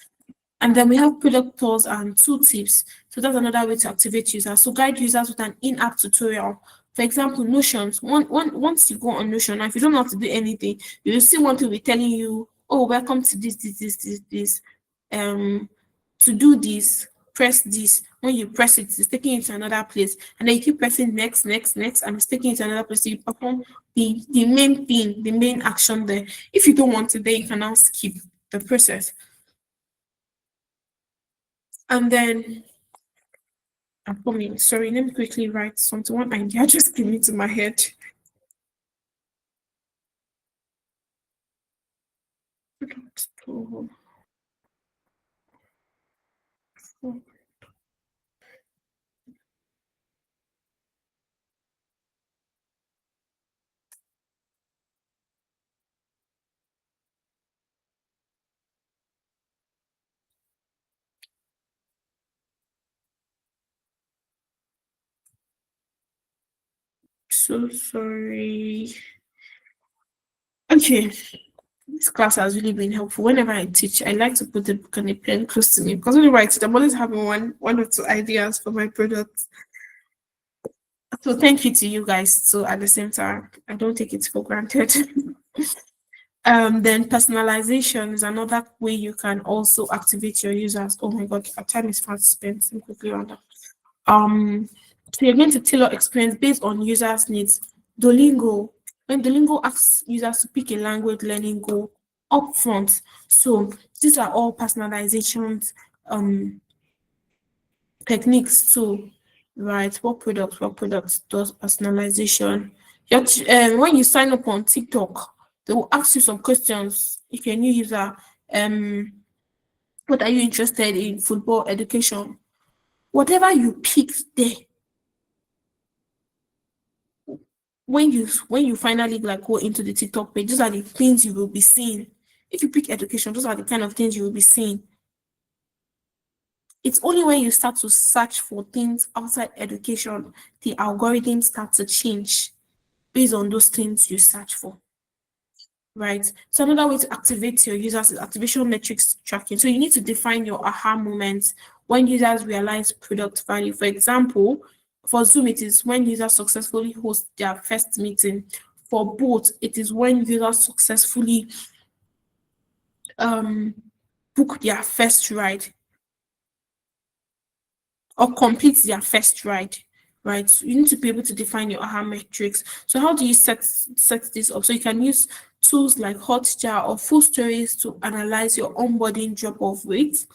And then we have product tours and tooltips. So that's another way to activate users. So guide users with an in-app tutorial. For example, Notions. Once you go on Notion, now if you don't know how to do anything, you will see one thing be telling you, oh, welcome to this. To do this, press this. when you press it, it's taking you to another place, and then you keep pressing next, next, next, and it's taking you to another place. So you perform the main thing, the main action there. If you don't want to, then you can now skip the process. And then for me, sorry, let me quickly write something. One idea just came into my head. So sorry. Okay, this class has really been helpful. Whenever I teach, I like to put the book and a pen close to me because whenever I teach, I'm always having one or two ideas for my products. So thank you to you guys too at the same time. I don't take it for granted. Then personalization is another way you can also activate your users. Oh my god, our time is fast spent. Let me quickly round up. So you're going to tailor experience based on users' needs. Duolingo, when Duolingo asks users to pick a language learning goal upfront. So these are all personalizations techniques too, right? What products does personalization? When you sign up on TikTok, they will ask you some questions. If you're a new user, um, what are you interested in? Football, education, whatever you pick there. When you finally like go into the TikTok page, those are the things you will be seeing. If you pick education, those are the kind of things you will be seeing. It's only when you start to search for things outside education, the algorithms start to change based on those things you search for. Right. So another way to activate your users is activation metrics tracking. So you need to define your aha moments when users realize product value. For example, for Zoom, it is when users successfully host their first meeting. For both, it is when users successfully um, book their first ride or complete their first ride. Right. So you need to be able to define your aha metrics. So how do you set this up? So you can use tools like Hotjar or Full Stories to analyze your onboarding drop-off rate,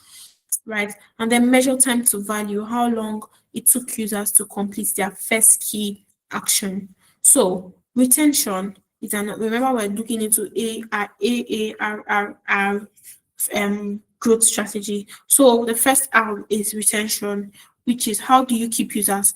right? And then measure time to value, how long it took users to complete their first key action. So retention is remember we're looking into AARR growth strategy. So the first R is retention, which is how do you keep users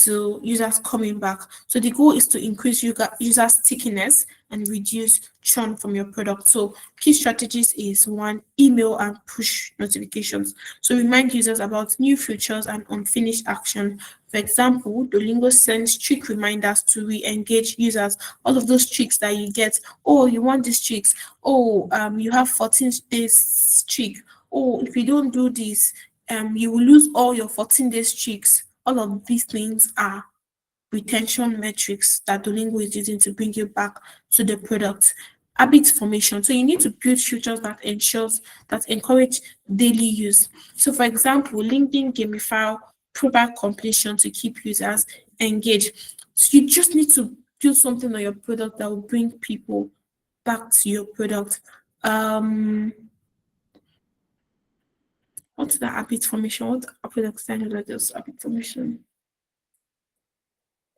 to users coming back. So the goal is to increase user stickiness and reduce churn from your product. So key strategies is one, email and push notifications. So remind users about new features and unfinished action. For example, Duolingo sends trick reminders to re-engage users. All of those tricks that you get. Oh, you want these tricks. Oh, you have 14 days trick. Oh, if you don't do this, you will lose all your 14 days tricks. All of these things are retention metrics that Duolingo is using to bring you back to the product. Habit formation. So you need to build features that encourage daily use. So for example, LinkedIn gamify product completion to keep users engaged. So you just need to build something on your product that will bring people back to your product. What's the habit formation? What product standard like this habit formation?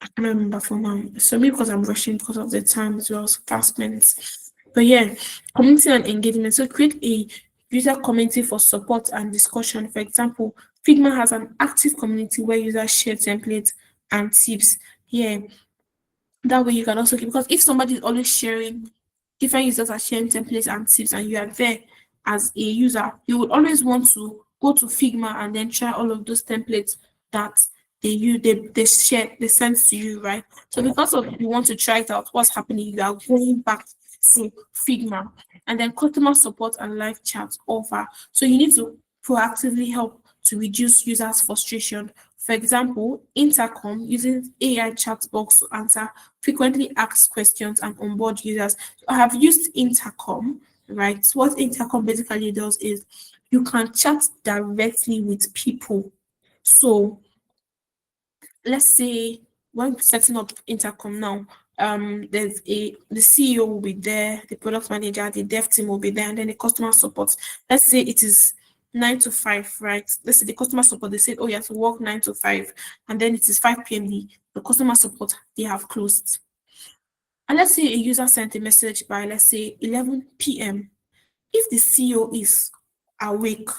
I can't remember for now. So maybe because I'm rushing because of the time as well as fast minutes. But yeah, community and engagement. So create a user community for support and discussion. For example, Figma has an active community where users share templates and tips. Yeah, that way you can also keep, because if somebody is always sharing, different users are sharing templates and tips and you are there as a user, you would always want to go to Figma and then try all of those templates that they share, they send to you, right? So because of you want to try it out, what's happening, you are going back to Figma. And then customer support and live chat offer. So you need to proactively help to reduce users' frustration. For example, Intercom using AI chat box to answer frequently asked questions and onboard users. I have used Intercom, right? What Intercom basically does is you can chat directly with people So let's say when setting up intercom now, the CEO will be there, the product manager, the dev team will be there, and then the customer support. Let's say it is 9 to 5, right? Let's say the customer support, they said, oh, you have to work 9 to 5, and then it is 5 p.m. The customer support, they have closed. And let's say a user sent a message by, let's say, 11 p.m. If the CEO is awake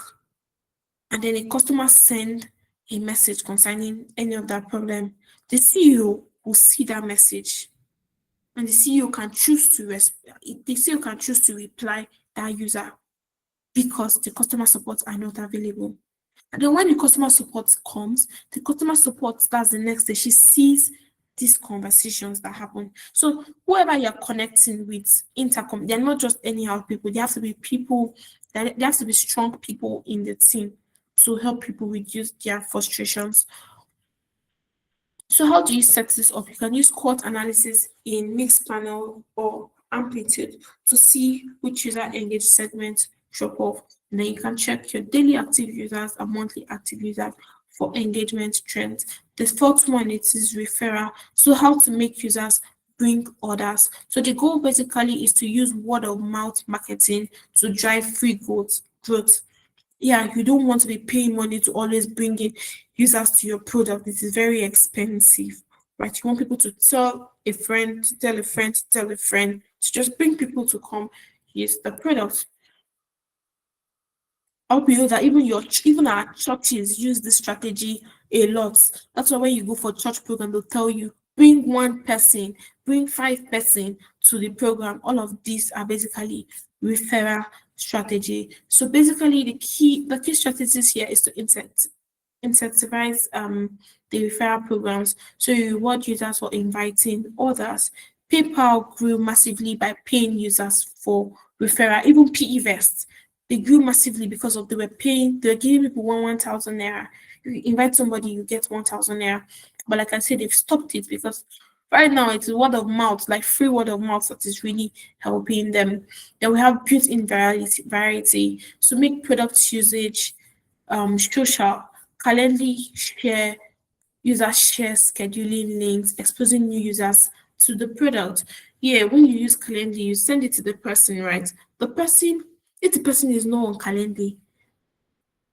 and then a customer send a message concerning any of that problem, the CEO will see that message and the CEO can choose to reply that user because the customer support are not available. And then when the customer support comes, the customer support, that's the next day, she sees these conversations that happen. So whoever you're connecting with intercom, they're not just anyhow people. They have to be people, there has to be strong people in the team to help people reduce their frustrations. So how do you set this up? You can use quote analysis in mixed panel or amplitude to see which user engaged segments drop off. And then you can check your daily active users and monthly active users for engagement trends. The fourth one, it is referral. So how to make users bring orders. So the goal basically is to use word of mouth marketing to drive free growth. Yeah, you don't want to be paying money to always bring in users to your product. This is very expensive, right? You want people to tell a friend, to tell a friend, to tell a friend, to just bring people to come use the product. I hope you know that even our churches use this strategy a lot. That's why when you go for church program, they'll tell you bring one person, bring 5 person to the program. All of these are basically referral strategy. So basically, the key strategies here is to incentivize the referral programs. So you reward users for inviting others. PayPal grew massively by paying users for referral. Even PE Vest, they grew massively because they were giving people 1,000 naira. If you invite somebody, you get 1,000 naira. But like I said, they've stopped it because right now it's word of mouth, like free word of mouth that is really helping them. Then we have built-in variety. So make product usage social. Calendly share scheduling links, exposing new users to the product. Yeah, when you use Calendly, you send it to the person, right? If the person is not on Calendly,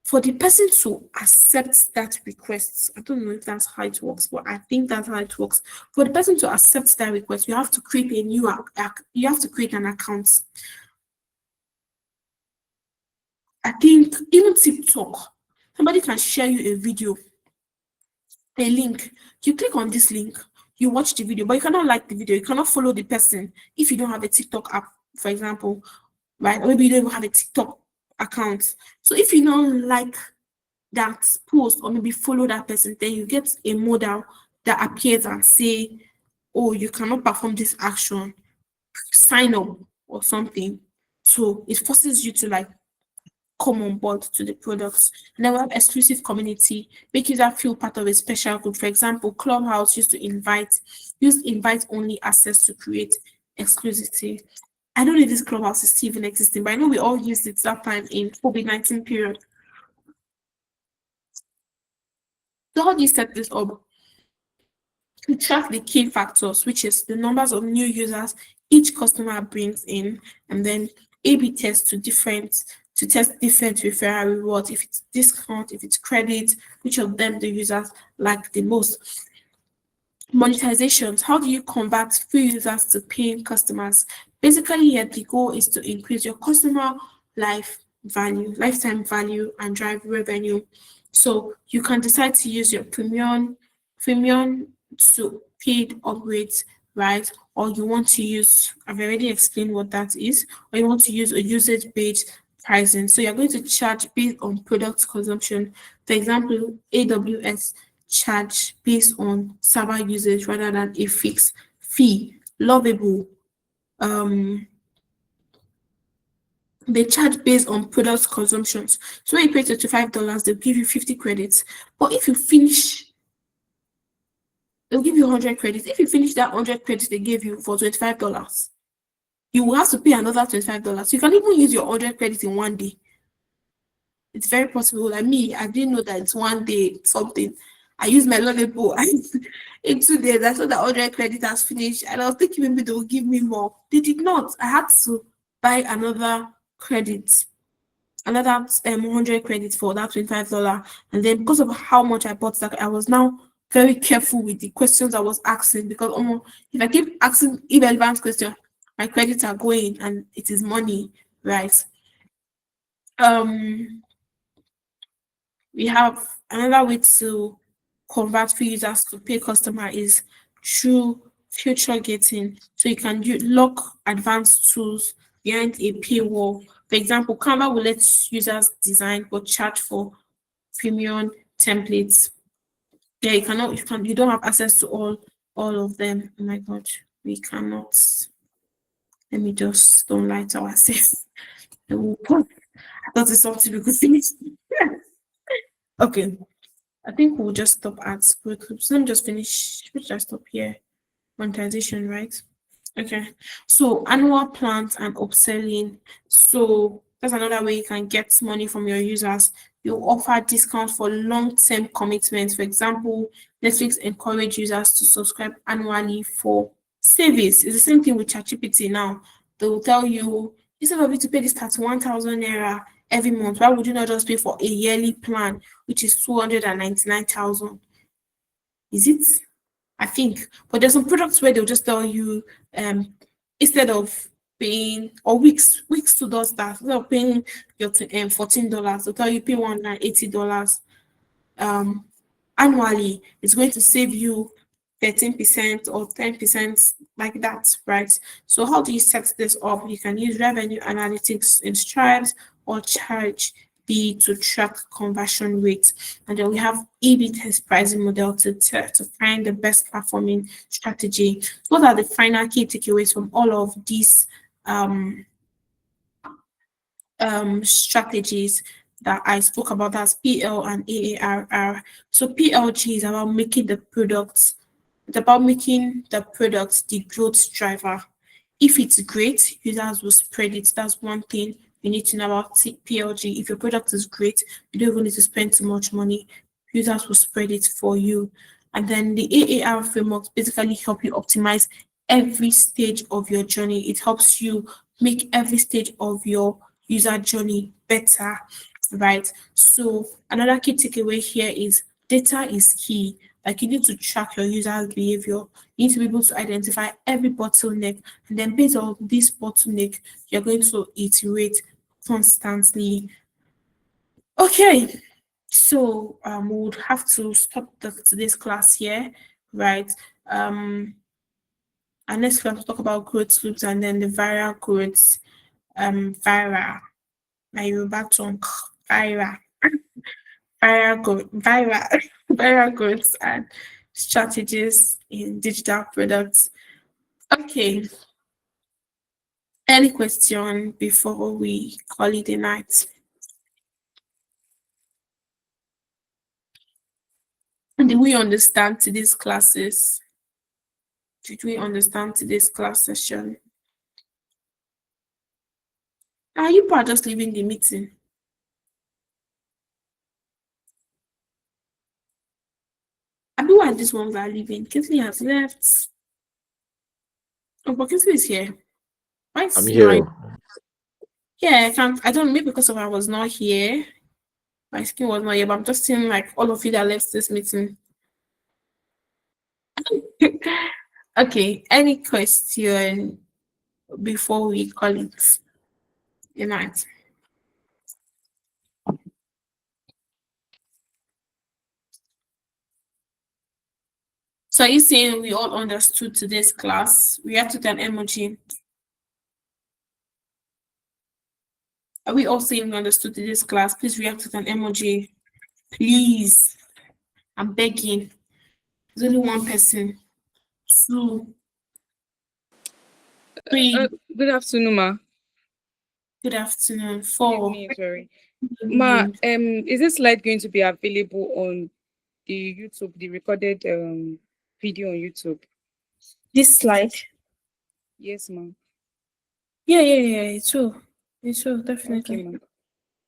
for the person to accept that request, I don't know if that's how it works, but I think that's how it works. For the person to accept that request, you have to create you have to create an account. I think even TikTok, somebody can share you a video, a link. You click on this link, you watch the video, but you cannot like the video. You cannot follow the person if you don't have a TikTok app, for example, right? Or maybe you don't even have a TikTok account. So if you don't like that post or maybe follow that person, then you get a modal that appears and say, oh, you cannot perform this action, sign up or something. So it forces you to like come on board to the products. And then we have exclusive community, make users feel part of a special group. For example, Clubhouse used to use invite only access to create exclusivity. I don't know if this Clubhouse is still even existing, but I know we all used it that time in COVID-19 period. So how do you set this up? To track the key factors, which is the numbers of new users each customer brings in, and then A/B test to test different referral rewards, if it's discount, if it's credit, which of them the users like the most. Monetizations, how do you convert free users to paying customers? Basically, here the goal is to increase your customer lifetime value, and drive revenue. So you can decide to use your premium to paid upgrades, right? Or you want to use, I've already explained what that is, or you want to use a usage-based pricing. So you're going to charge based on product consumption. For example, AWS charge based on server usage rather than a fixed fee. Lovable, they charge based on product consumptions. So when you pay $25, they'll give you 50 credits. But if you finish, they'll give you 100 credits. If you finish that 100 credits they gave you for $25, you will have to pay another $25. You can even use your 100 credits in one day. It's very possible. Like me, I didn't know that it's one day something. I used my lollipop and in 2 days I saw that 100 credit has finished and I was thinking maybe they will give me more. They did not. I had to buy another credit, another 100 credits for that $25. And then because of how much I bought that, I was now very careful with the questions I was asking because if I keep asking irrelevant questions, my credits are going and it is money, right? Um, we have another way to convert free users to pay customer is through future gating. So you can lock advanced tools behind a paywall. For example, Canva will let users design but charge for premium templates. Yeah, you don't have access to all of them. Oh my god, we cannot. Let me just don't lie to ourselves. I thought it's something we could finish. Okay. I think we'll just stop at group groups. Let me just finish. Which I stop here? Monetization, right? Okay. So annual plans and upselling. So that's another way you can get money from your users. You offer discounts for long-term commitments. For example, Netflix encourage users to subscribe annually for service. It's the same thing with ChatGPT now. They will tell you instead of you to pay this 31,000 naira every month, why would you not just pay for a yearly plan, which is 299,000? Is it? I think. But there's some products where they'll just tell you, instead of paying or weeks to does that, instead of paying your $14, they'll tell you pay $180 um annually. It's going to save you 13% or 10% like that, right? So how do you set this up? You can use revenue analytics in Stripe or charge B to track conversion rate. And then we have A/B test pricing model to find the best performing strategy. So what are the final key takeaways from all of these um, strategies that I spoke about? As PL and AARR. So PLG is about making the products, it's about making the product the growth driver. If it's great, users will spread it. That's one thing you need to know about PLG. If your product is great, you don't even need to spend too much money. Users will spread it for you. And then the AAR framework basically help you optimize every stage of your journey. It helps you make every stage of your user journey better, right? So another key takeaway here is data is key. Like you need to track your users' behavior. You need to be able to identify every bottleneck, and then based on this bottleneck, you're going to iterate constantly. Okay, so we would have to stop today's class here, right? Our next class will talk about growth loops and then the viral growth, viral, my Yoruba tongue, viral, viral growth, viral, viral growth and strategies in digital products. Okay, any question before we call it a night? Did we understand today's classes? Did we understand today's class session? Are you part just leaving the meeting? I know why these ones are leaving. Kinsley has left. Oh, but Kinsley is here. Why I'm is my here. yeah, I can't. I don't know, maybe because of I was not here. My skin was not here, but I'm just seeing like all of you that left this meeting. Okay, any question before we call it a night? So are you saying we all understood today's class? We have to an emoji. Are we all saying we understood today's class? Please react with an emoji. Please. I'm begging. There's only one person. 2, 3. Good afternoon, ma. Good afternoon. Good 4. evening, sorry. Good Ma, evening. is this slide going to be available on the YouTube, the recorded video on YouTube? This slide. Yes, ma. Yeah. It's true. It's true, Okay, definitely. ma.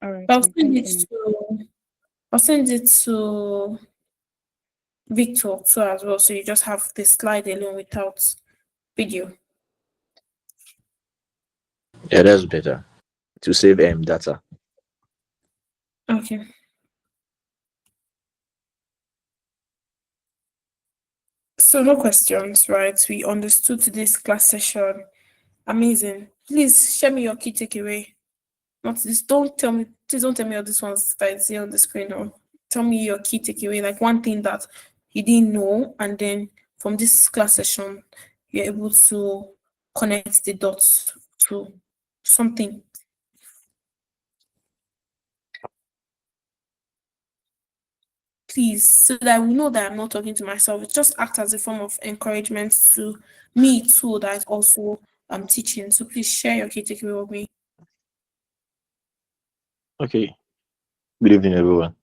All right, I'll ma'am. send Thank it you, ma'am. to I'll send it to Victor too as well. So you just have the slide alone without video. Yeah, that's better to save data. Okay. So no questions, right? We understood today's class session. Amazing. Please share me your key takeaway. Not this. Don't tell me. Please don't tell me all these ones that I see on the screen. Or tell me your key takeaway, like one thing that you didn't know, and then from this class session, you're able to connect the dots to something. Please, so that we know that I'm not talking to myself. It just acts as a form of encouragement to me too. That also teaching. So please share your key takeaway with me. Okay. Good evening, everyone.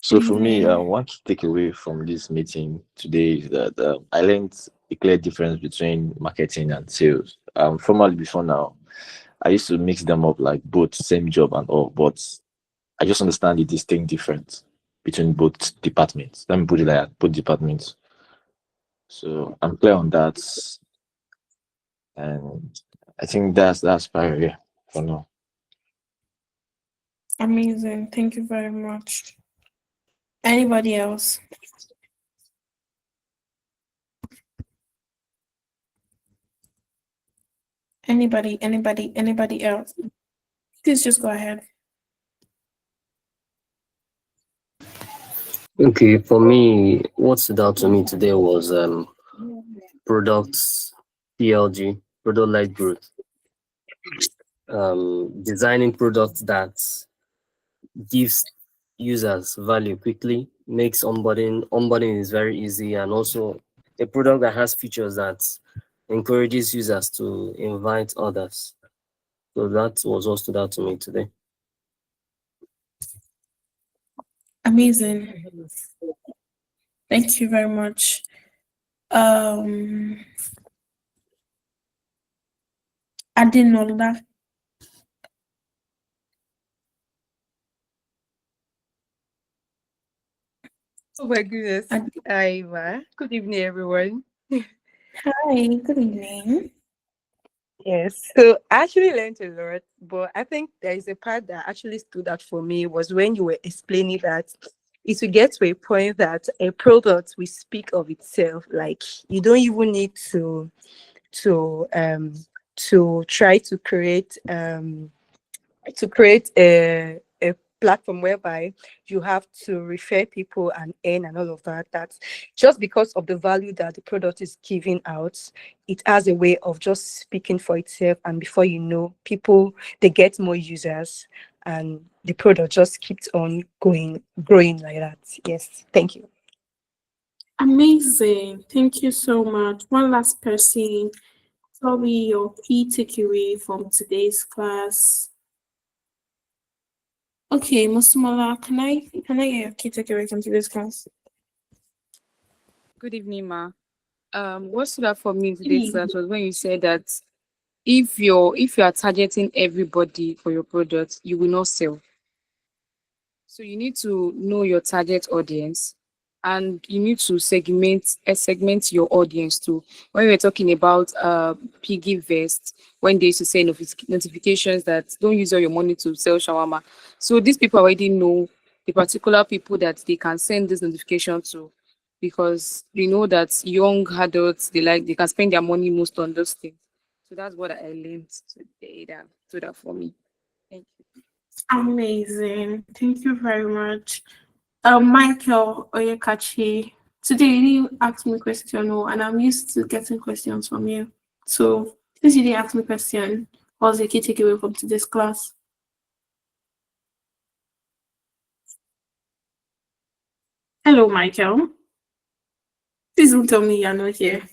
So Good for me, evening. one key takeaway from this meeting today is that I learned a clear difference between marketing and sales. Formerly before now, I used to mix them up like both same job and all, but I just understand the distinct difference between both departments. Let me put it like that, both departments. So I'm clear on that, and I think that's part yeah, for now. Amazing. Thank you very much. Anybody else? Anybody else? Please just go ahead. Okay, for me, what stood out to me today was products, PLG, product led growth. Designing products that gives users value quickly, makes onboarding is very easy, and also a product that has features that encourages users to invite others. So that was what stood out to me today. Amazing. Thank you very much. Adinola. Oh my goodness. Hi, Ma. Good evening, everyone. Hi, good evening. Yes. So I actually learned a lot, but I think there is a part that actually stood out for me was when you were explaining that it will get to a point that a product will speak of itself. Like you don't even need to um to try to create a platform whereby you have to refer people and earn and all of that. That's just because of the value that the product is giving out. It has a way of just speaking for itself, and before you know, people they get more users, and the product just keeps on growing like that. Yes, thank you. Amazing. Thank you so much. One last person. Tell me your key takeaway from today's class. Okay, Musumala, can I get your key takeaway from today's class? Good evening, ma. What stood out for me in Good today's evening. class was when you said that if you are targeting everybody for your product, you will not sell. So you need to know your target audience, and you need to segment your audience too. When we're talking about piggy vest, when they used to say notifications that don't use all your money to sell shawarma. So these people already know the particular people that they can send this notification to, because they know that young adults they can spend their money most on those things. So that's what I learned today. That stood out for me. Thank you. Amazing. Thank you very much. Michael Oyekachi. Today you didn't ask me a question, no, and I'm used to getting questions from you. So since you didn't ask me a question, what's the key takeaway from today's class? Hello, Michael. Please don't tell me you're not here.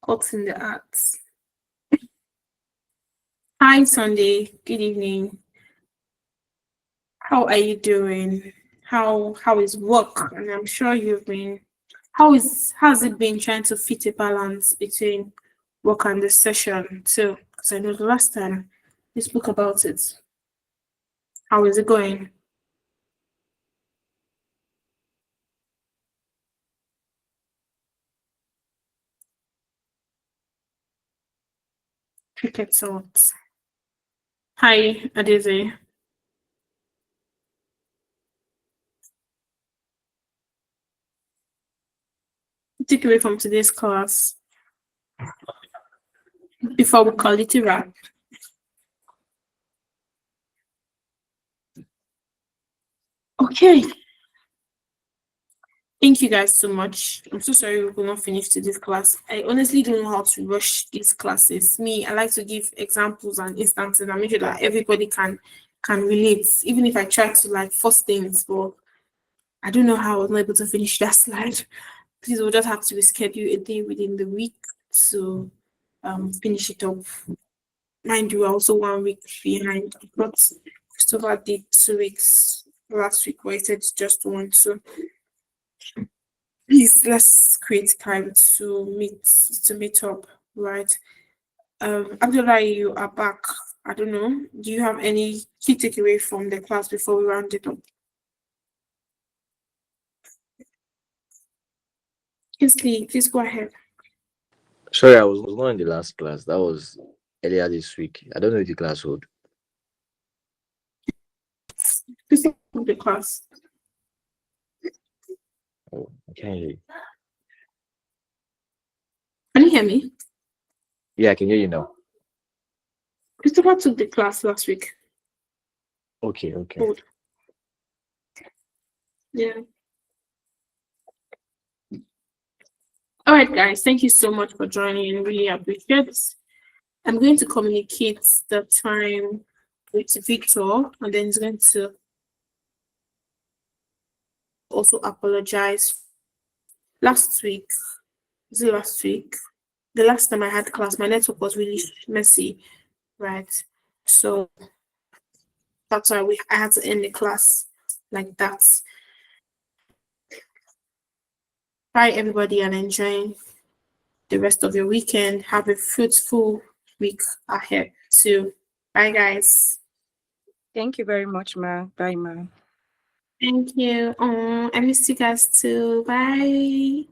What's in the arts? Hi, Sunday. Good evening. How are you doing? How is work? And I'm sure you've been how's it been trying to fit a balance between work and the session too? Because I know the last time we spoke about it. How is it going? Cricket thoughts. Hi, Adeze. Take away from today's class before we call it a wrap. Okay. Thank you guys so much. I'm so sorry we could not finish today's class. I honestly don't know how to rush these classes. Me, I like to give examples and instances and make sure that everybody can relate. Even if I try to like force things, but I don't know how I was not able to finish that slide. Please, we'll just have to reschedule a day within the week to finish it up. Mind you, also 1 week behind. But Christopher did 2 weeks last week, where he said just one. So please let's create time to meet up, right? Abdullah, you are back. I don't know. Do you have any key takeaway from the class before we round it up? Please go ahead. Sorry, I was not in the last class. That was earlier this week. I don't know if the class hold. Please take the class. Oh, I can't hear you. Can you hear me? Yeah, I can hear you now. Christopher took the class last week. Okay. Good. Yeah. All right, guys. Thank you so much for joining. I really appreciate it. I'm going to communicate the time with Victor, and then he's going to also apologize. Last week, was it last week? The last time I had class, my network was really messy, right? So that's why I had to end the class like that. Bye, everybody, and enjoy the rest of your weekend. Have a fruitful week ahead, too. Bye, guys. Thank you very much, ma. Bye, ma. Thank you. I miss you guys too. Bye.